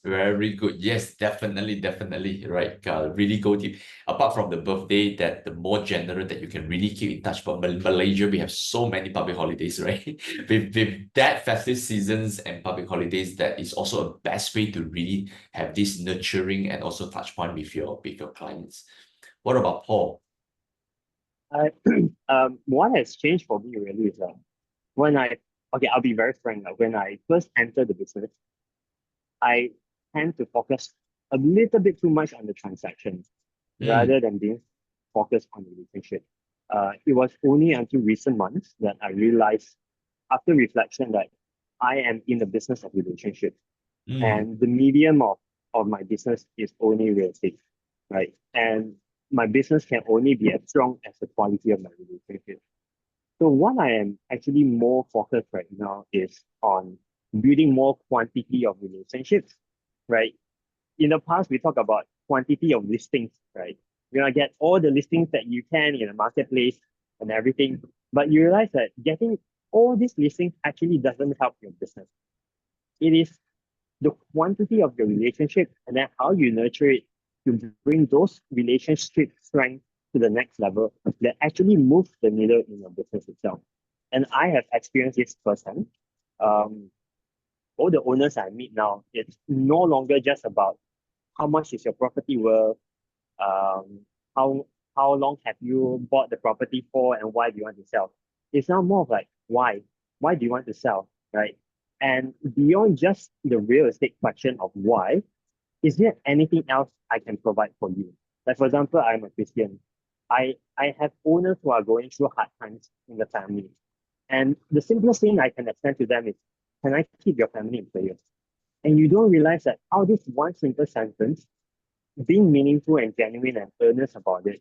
Very good. Yes, definitely, right. Really go deep. Apart from the birthday, that the more general that you can really keep in touch. But Malaysia, we have so many public holidays, right? With that festive seasons and public holidays, that is also a best way to really have this nurturing and also touch point with your clients. What about Paul? What has changed for me really is when I okay, I'll be very frank. When I first entered the business, I tend to focus a little bit too much on the transaction Mm, rather than being focused on the relationship. It was only until recent months that I realized, after reflection, that I am in the business of relationship, mm, and the medium of my business is only real estate, right? And my business can only be as strong as the quality of my relationship. So what I am actually more focused right now is on building more quantity of relationships, right? In the past, we talk about quantity of listings, right? You're gonna get all the listings that you can in a marketplace and everything, but you realize that getting all these listings actually doesn't help your business. It is the quantity of your relationship and then how you nurture it to bring those relationship strength to the next level that actually moves the needle in your business itself. And I have experienced this firsthand. Um, all the owners I meet now, it's no longer just about how much is your property worth, um, how how long have you bought the property for, and why do you want to sell? It's now more of like why? Why do you want to sell, right? And beyond just the real estate question of why, is there anything else I can provide for you? Like for example, I'm a Christian. I have owners who are going through hard times in the family. And the simplest thing I can extend to them is, can I keep your family in prayer? And you don't realize that how this one simple sentence, being meaningful and genuine and earnest about it,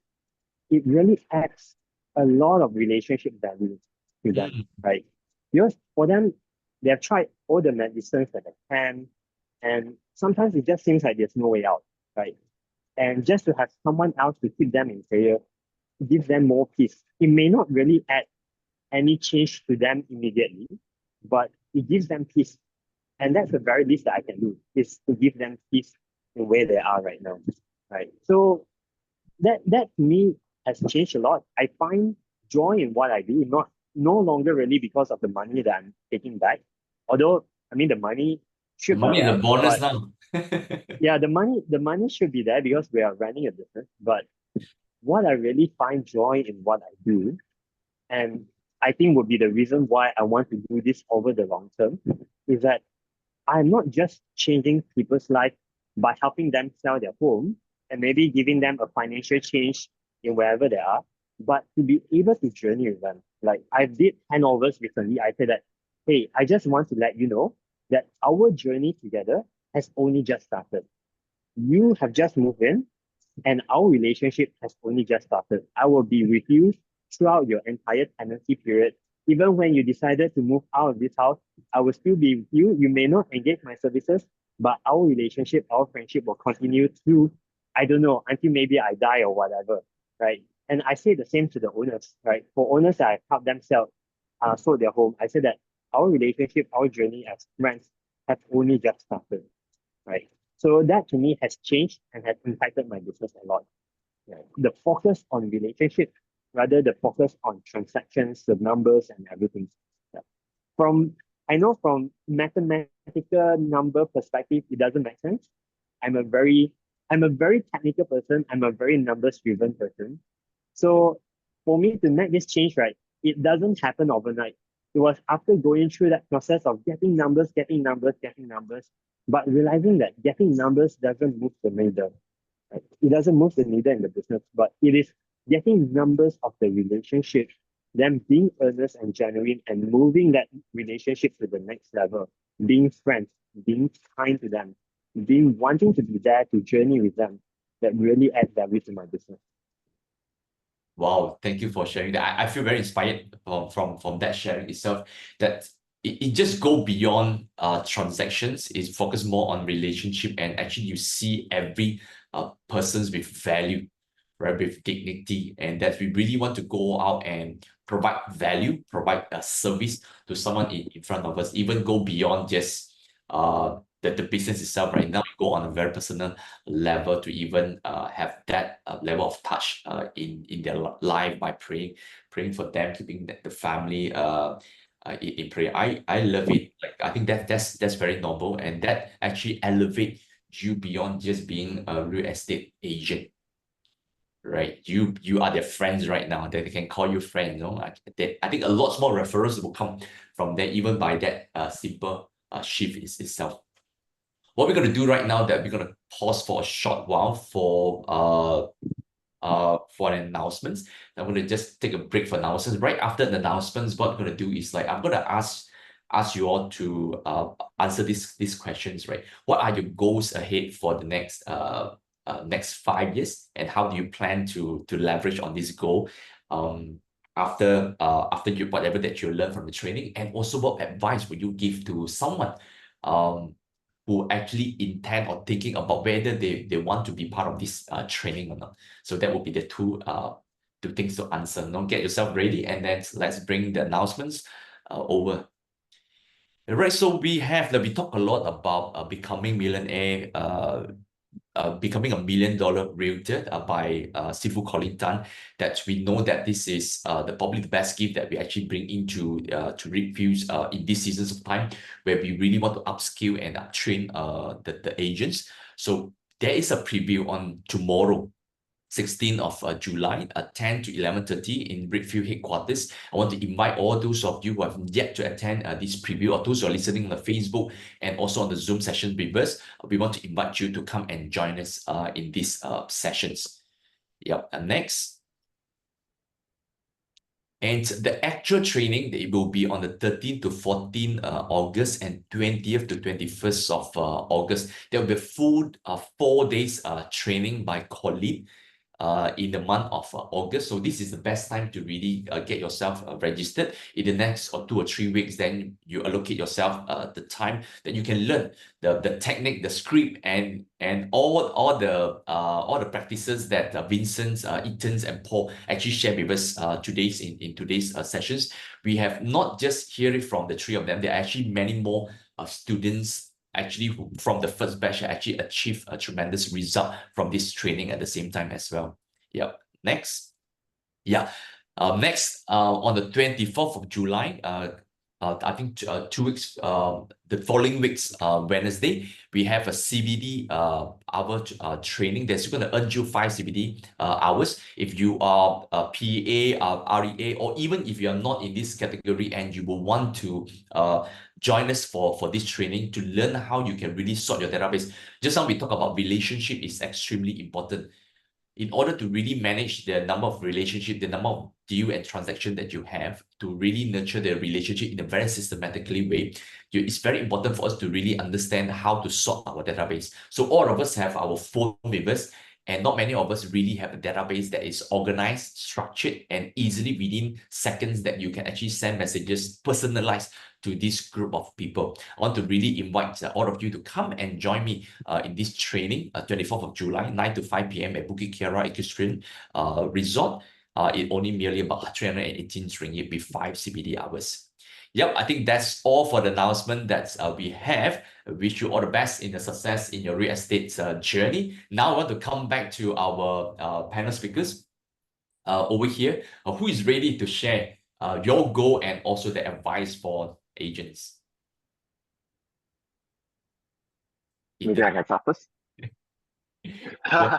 it really adds a lot of relationship value to them, mm. right? Because for them, they have tried all the medicines that they can, and sometimes it just seems like there's no way out, right? And just to have someone else to keep them in prayer gives them more peace. It may not really add any change to them immediately, but it gives them peace. And that's the very least that I can do, is to give them peace in where they are right now, right? So that to me has changed a lot. I find joy in what I do, not no longer really because of the money that I'm taking back. Although I mean the money The should be money is a there, bonus but now. yeah, the money should be there because we are running a business. But what I really find joy in what I do, and I think would be the reason why I want to do this over the long term, is that I'm not just changing people's life by helping them sell their home and maybe giving them a financial change in wherever they are, but to be able to journey with them. Like I did handovers recently. I said that, hey, I just want to let you know that our journey together has only just started. You have just moved in, and our relationship has only just started. I will be with you throughout your entire tenancy period. Even when you decided to move out of this house, I will still be with you. You may not engage my services, but our relationship, our friendship will continue through, I don't know, until maybe I die or whatever, right? And I say the same to the owners, right? For owners that I help them sell, sold their home, I say that our relationship, our journey as friends have only just started, right? So that to me has changed and has impacted my business a lot. Yeah. The focus on relationship rather the focus on transactions, the numbers and everything. Yeah. From I know from mathematical number perspective, it doesn't make sense. I'm a very I'm a very technical person. I'm a very numbers driven person. So for me to make this change, right, it doesn't happen overnight. It was after going through that process of getting numbers, but realizing that getting numbers doesn't move the needle. Right? It doesn't move the needle in the business, but it is getting numbers of the relationship, them being earnest and genuine and moving that relationship to the next level, being friends, being kind to them, being wanting to be there to journey with them that really add value to my business. Wow, thank you for sharing that. I feel very inspired from that sharing itself. That it just go beyond transactions. It focus more on relationship, and actually you see every persons with value, right, with dignity, and that we really want to go out and provide value, provide a service to someone in front of us, even go beyond just the business itself. Right now, go on a very personal level to even have that level of touch in their life by praying for them, keeping the family in prayer. I love it. Like I think that's very noble, and that actually elevate you beyond just being a real estate agent. right? You are their friends right now. They can call you friend, I think a lot more referrals will come from there, even by that simple shift itself. What we're going to do right now, that we're going to pause for a short while for an announcements. I'm going to just take a break for announcements. Right after the announcements, what I'm going to do is I'm going to ask you all to answer these questions, right? What are your goals ahead for the next 5 years, and how do you plan to leverage on this goal after you whatever that you learn from the training? And also, what advice would you give to someone who actually intend or thinking about whether they want to be part of this training or not? So that would be the two things to answer. Get yourself ready, and then let's bring the announcements over. All right, so we talk a lot about becoming millionaire, becoming a $1 million realtor by Sifu Colin Tan. That we know that this is probably the best gift that we actually bring into to Reapfield in these seasons of time, where we really want to upskill and train the agents. So there is a preview on tomorrow, 16th of July, 10 to 11:30 in Reapfield headquarters. I want to invite all those of you who have yet to attend this preview, or those who are listening on the Facebook and also on the Zoom session with us. We want to invite you to come and join us in these sessions. Yep, and next. And the actual training, it will be on the 13th to 14th August and 20th to 21st of August. There will be a full 4 days training by Colin in the month of August. So this is the best time to really get yourself registered. In the next 2 or 3 weeks, then you allocate yourself the time that you can learn the technique, the script, and all the practices that Vincent, Ethan, and Paul actually share with us in today's sessions. We have not just heard it from the three of them. There are actually many more students actually from the first batch actually achieved a tremendous result from this training at the same time as well. Yeah. Next. Yeah. Next, on the 24th of July, I think 2 weeks, the following week's Wednesday, we have a CBD hour training that's going to earn you 5 CBD hours. If you are a PA, REA, or even if you are not in this category and you will want to join us for this training to learn how you can really sort your database. Just now we talk about relationship is extremely important. In order to really manage the number of relationship, the number of deal and transaction that you have, to really nurture the relationship in a very systematically way, it's very important for us to really understand how to sort our database. So all of us have our phone with us, and not many of us really have a database that is organized, structured, and easily within seconds that you can actually send messages personalized to this group of people. I want to really invite all of you to come and join me in this training, 24th of July, 9 to 5 p.m. at Bukit Kiara Equestrian Resort. It only merely about 318 ringgit with 5 CBD hours. Yep, I think that's all for the announcement that we have. I wish you all the best in the success in your real estate journey. Now I want to come back to our panel speakers over here, who is ready to share your goal and also the advice for agents. Maybe I can start first. Yeah.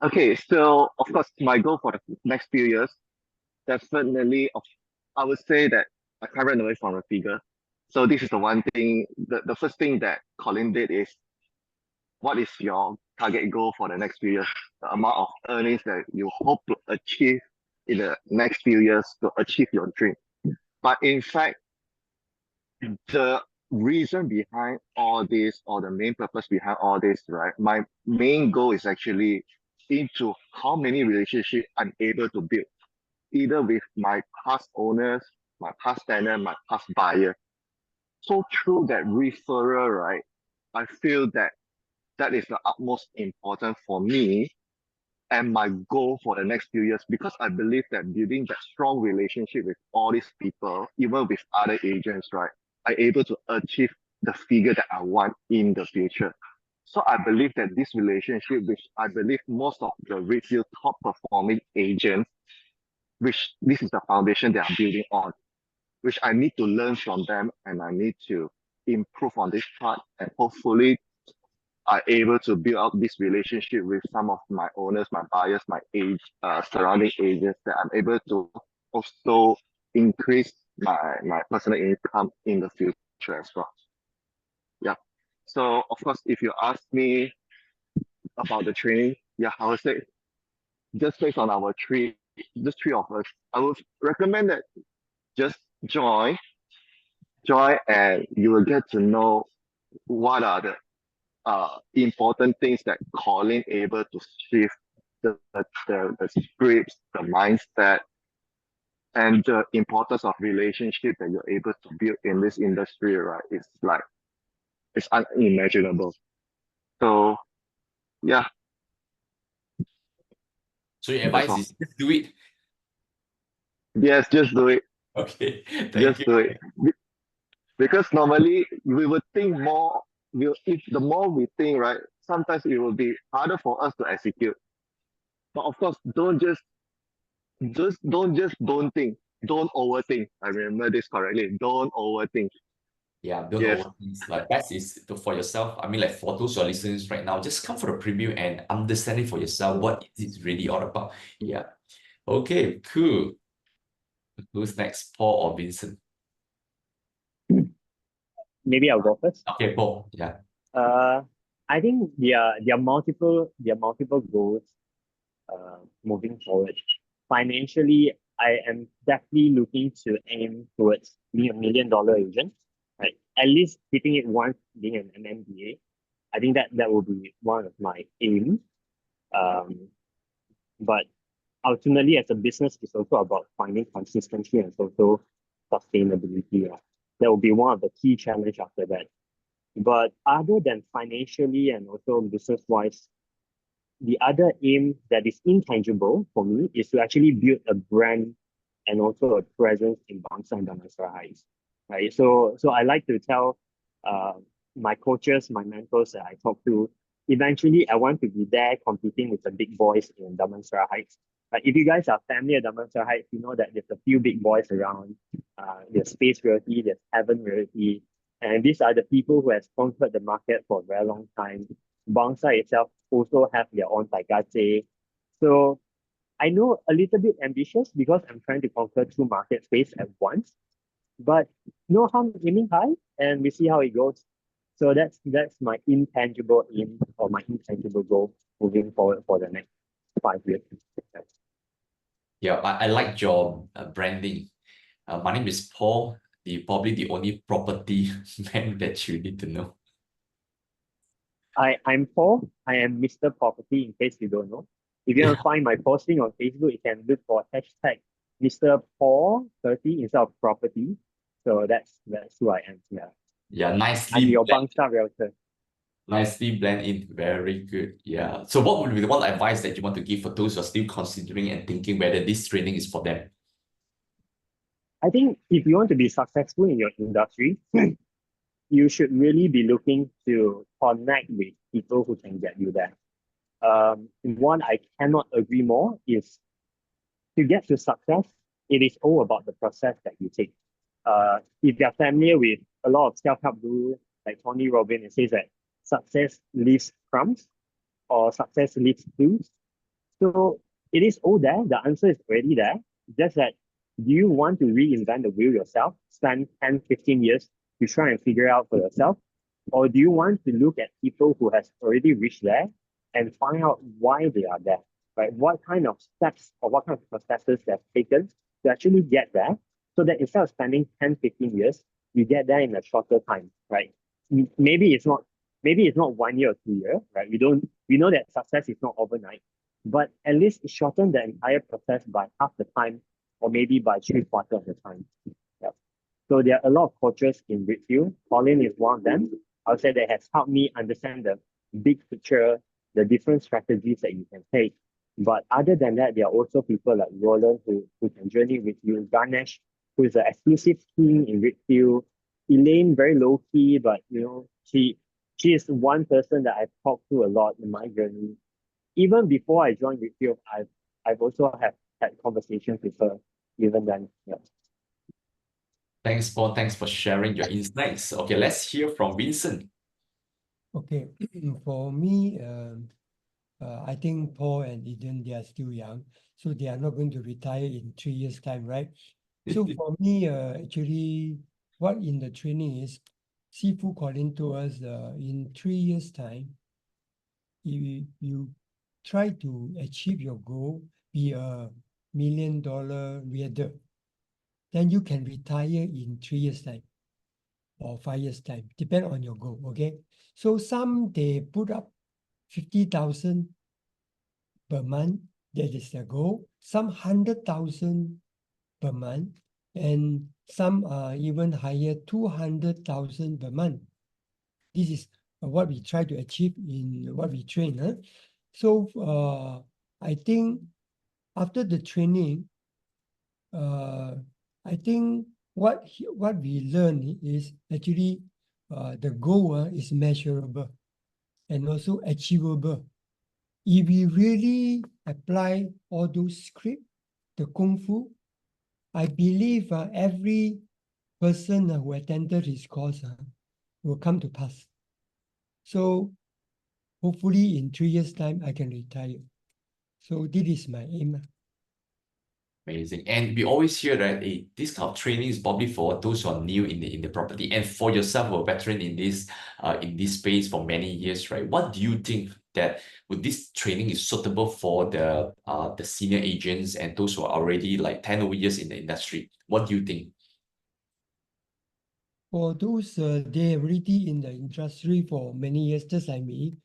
Okay, so of course, my goal for the next few years, definitely, I would say that I can't run away from a figure. So this is the one thing, the first thing that Colin did is, what is your target goal for the next few years? The amount of earnings that you hope to achieve in the next few years to achieve your dream. But in fact, the reason behind all this, or the main purpose behind all this, right? My main goal is actually into how many relationships I'm able to build, either with my past owners, my past tenant, my past buyer. So through that referral, right, I feel that that is the utmost important for me and my goal for the next few years, because I believe that building that strong relationship with all these people, even with other agents, right, I'm able to achieve the figure that I want in the future. So I believe that this relationship, which I believe most of the Reapfield top performing agents, which this is the foundation that I'm building on, which I need to learn from them, and I need to improve on this part, and hopefully are able to build up this relationship with some of my owners, my buyers, my surrounding agents, that I'm able to also increase my personal income in the future as well. Yeah. So of course, if you ask me about the training, yeah, I would say just based on just three of us, I would recommend that just join, and you will get to know what are the important things that Colin able to shift the scripts, the mindset, and the importance of relationship that you're able to build in this industry, right? It's unimaginable. So yeah, So your that's advice all. is just do it. Yes, just do it. Okay, thank Just you. do it. Because normally we would think more. If the more we think, right, sometimes it will be harder for us to execute. But of course, don't think. Don't overthink. I remember this correctly. Don't overthink. Yeah, don't Yes. overthink. Like best is for yourself. I mean, like for those who are listening right now, just come for the preview and understand it for yourself. What is it really all about? Yeah. Okay, cool. Who's next, Paul or Vincent? Maybe I'll go first. Okay, Paul. Yeah. I think there are multiple goals moving forward. Financially, I am definitely looking to aim towards being $1 million agent, right? At least hitting it once, being an MBA. I think that will be one of my aims. But ultimately, as a business, it's also about finding consistency and also sustainability. That will be one of the key challenges after that. But other than financially and also business-wise, the other aim that is intangible for me is to actually build a brand and also a presence in Bangsa and Damansara Heights, right? So I like to tell my coaches, my mentors that I talk to, eventually I want to be there competing with the big boys in Damansara Heights. If you guys are family at Damansara Heights, you know that there's a few big boys around. There's Space Realty, there's Heaven Realty, and these are the people who have conquered the market for a very long time. Bangsa itself also have their own Taigate. So I know a little bit ambitious because I'm trying to conquer two market space at once, but no harm aiming high and we see how it goes. So that's my intangible aim or my intangible goal moving forward for the next 5 years. Yeah, I like your branding. My name is Paul, probably the only property man that you need to know. I'm Paul. I am Mr. Property in case you don't know. If you want to find my posting on Facebook, you can look for hashtag Mr. Paul 30 instead of property. So that's who I am. Yeah. Yeah, I'm your Bangsa realtor. nicely blend in. Very good. Yeah. So what would be the one advice that you want to give for those who are still considering and thinking whether this training is for them? I think if you want to be successful in your industry, you should really be looking to connect with people who can get you there. One I cannot agree more is to get to success, it is all about the process that you take. If you're familiar with a lot of self-help guru like Tony Robbins, it says that success leaves crumbs or success leaves clues. So it is all there. The answer is already there. Just that, do you want to reinvent the wheel yourself, spend 10, 15 years to try and figure out for yourself? Or do you want to look at people who has already reached there and find out why they are there, right? What kind of steps or what kind of processes they've taken to actually get there, so that instead of spending 10, 15 years, you get there in a shorter time, right? Maybe it's not 1 year or 2 years, right? We know that success is not overnight, but at least it shortened the entire process by half the time, or maybe by 3/4 of the time. Yep. So there are a lot of coaches in Reapfield. Colin is one of them. I'll say that has helped me understand the big picture, the different strategies that you can take. But other than that, there are also people like Roland who can journey with you, Ganesh, who is an exclusive team in Reapfield, Elaine, very low key, but she is one person that I've talked to a lot in my journey. Even before I joined Reapfield, I've also had conversations with her even then. Yeah. Thanks, Paul. Thanks for sharing your insights. Okay, let's hear from Vincent. Okay, for me, I think Paul and Eden, they are still young, so they are not going to retire in 3 years' time, right? So for me, actually, what in the training is, Sifu calling to us in 3 years' time, you try to achieve your goal, be a $1 million realtor, then you can retire in 3 years' time or 5 years' time, depend on your goal, okay? So some they put up 50,000 per month, that is their goal. Some 100,000 per month, and some are even higher, 200,000 per month. This is what we try to achieve in what we train. Huh? So I think after the training, I think what we learn is actually the goal is measurable and also achievable. If we really apply all those script, the Kung Fu, I believe every person who attended his course will come to pass. So hopefully in 3 years' time, I can retire. So this is my aim. Amazing. And we always hear that this kind of training is probably for those who are new in the property, and for yourself, who are veteran in this space for many years, right? What do you think that with this training is suitable for the senior agents and those who are already like 10 over years in the industry? What do you think? For those they already in the industry for many years, just like me,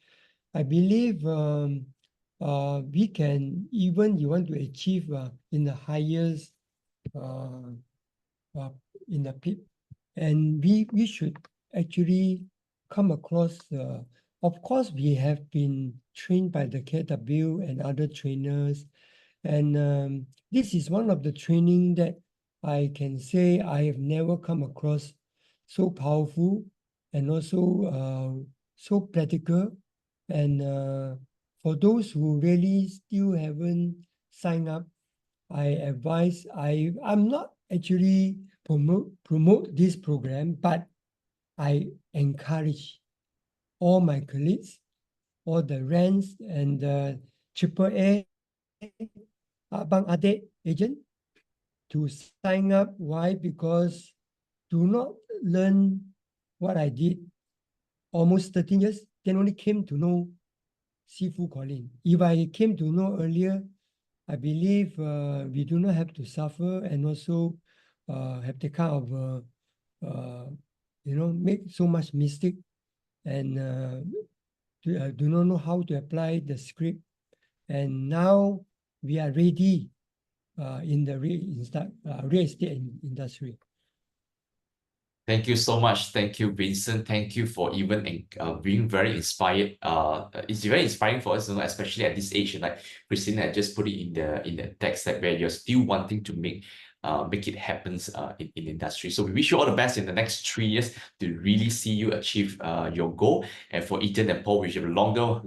I believe we can, even you want to achieve in the highest in the PIP, and we should actually come across. Of course, we have been trained by the KW and other trainers, and this is one of the training that I can say I have never come across so powerful and also so practical. And for those who really still haven't signed up, I advise, I'm not actually promote this program, but I encourage all my colleagues, all the rents and the AAA Abang Adik agent to sign up. Why? Because do not learn what I did almost 13 years, then only came to know Sifu calling. If I came to know earlier, I believe we do not have to suffer and also have the kind of, make so much mistake and do not know how to apply the script. And now we are ready in the real estate industry. Thank you so much. Thank you, Vincent. Thank you for even being very inspired. It's very inspiring for us, especially at this age. Like Christina had just put it in the text that where you're still wanting to make it happen in the industry. So we wish you all the best in the next 3 years to really see you achieve your goal. And for Ethan and Paul, we wish you a longer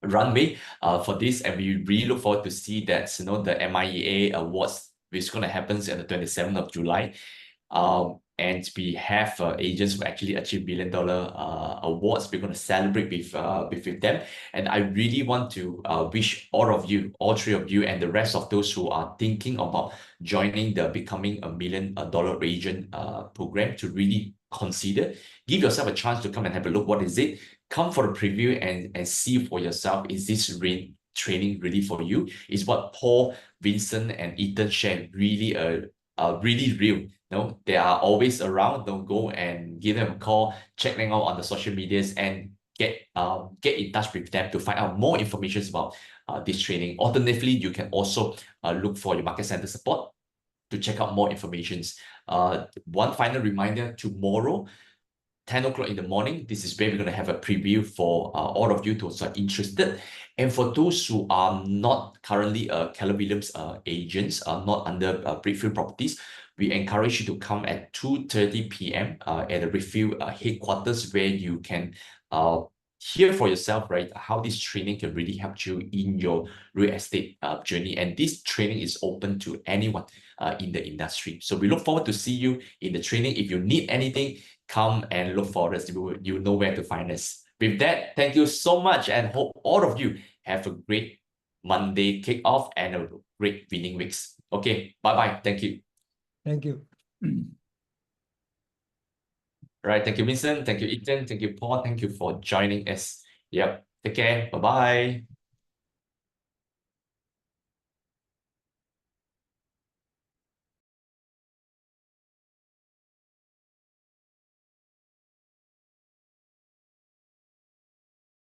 runway for this, and we really look forward to see that the MIEA awards, which is going to happen on the 27th of July. And we have agents who actually achieve $1 million awards. We're going to celebrate with them. And I really want to wish all of you, all three of you, and the rest of those who are thinking about joining the Becoming a $1 Million Agent program to really consider. Give yourself a chance to come and have a look. What is it? Come for the preview and see for yourself, is this training really for you? Is what Paul, Vincent, and Ethan share really really real? No, they are always around. Don't go and give them a call, check them out on the social medias, and get in touch with them to find out more information about this training. Alternatively, you can also look for your market center support to check out more informations. One final reminder: tomorrow, 10 o'clock in the morning, this is where we're going to have a preview for all of you who are interested. And for those who are not currently Keller Williams agents, not under Reapfield Properties, we encourage you to come at 2:30 p.m. At the Reapfield headquarters, where you can hear for yourself, right, how this training can really help you in your real estate journey. And this training is open to anyone in the industry. So we look forward to see you in the training. If you need anything, come and look for us. You know where to find us. With that, thank you so much and hope all of you have a great Monday kickoff and a great winning weeks. Okay, bye-bye. Thank you. Thank you. Right, thank you, Vincent. Thank you, Ethan. Thank you, Paul. Thank you for joining us. Yep, take care. Bye-bye.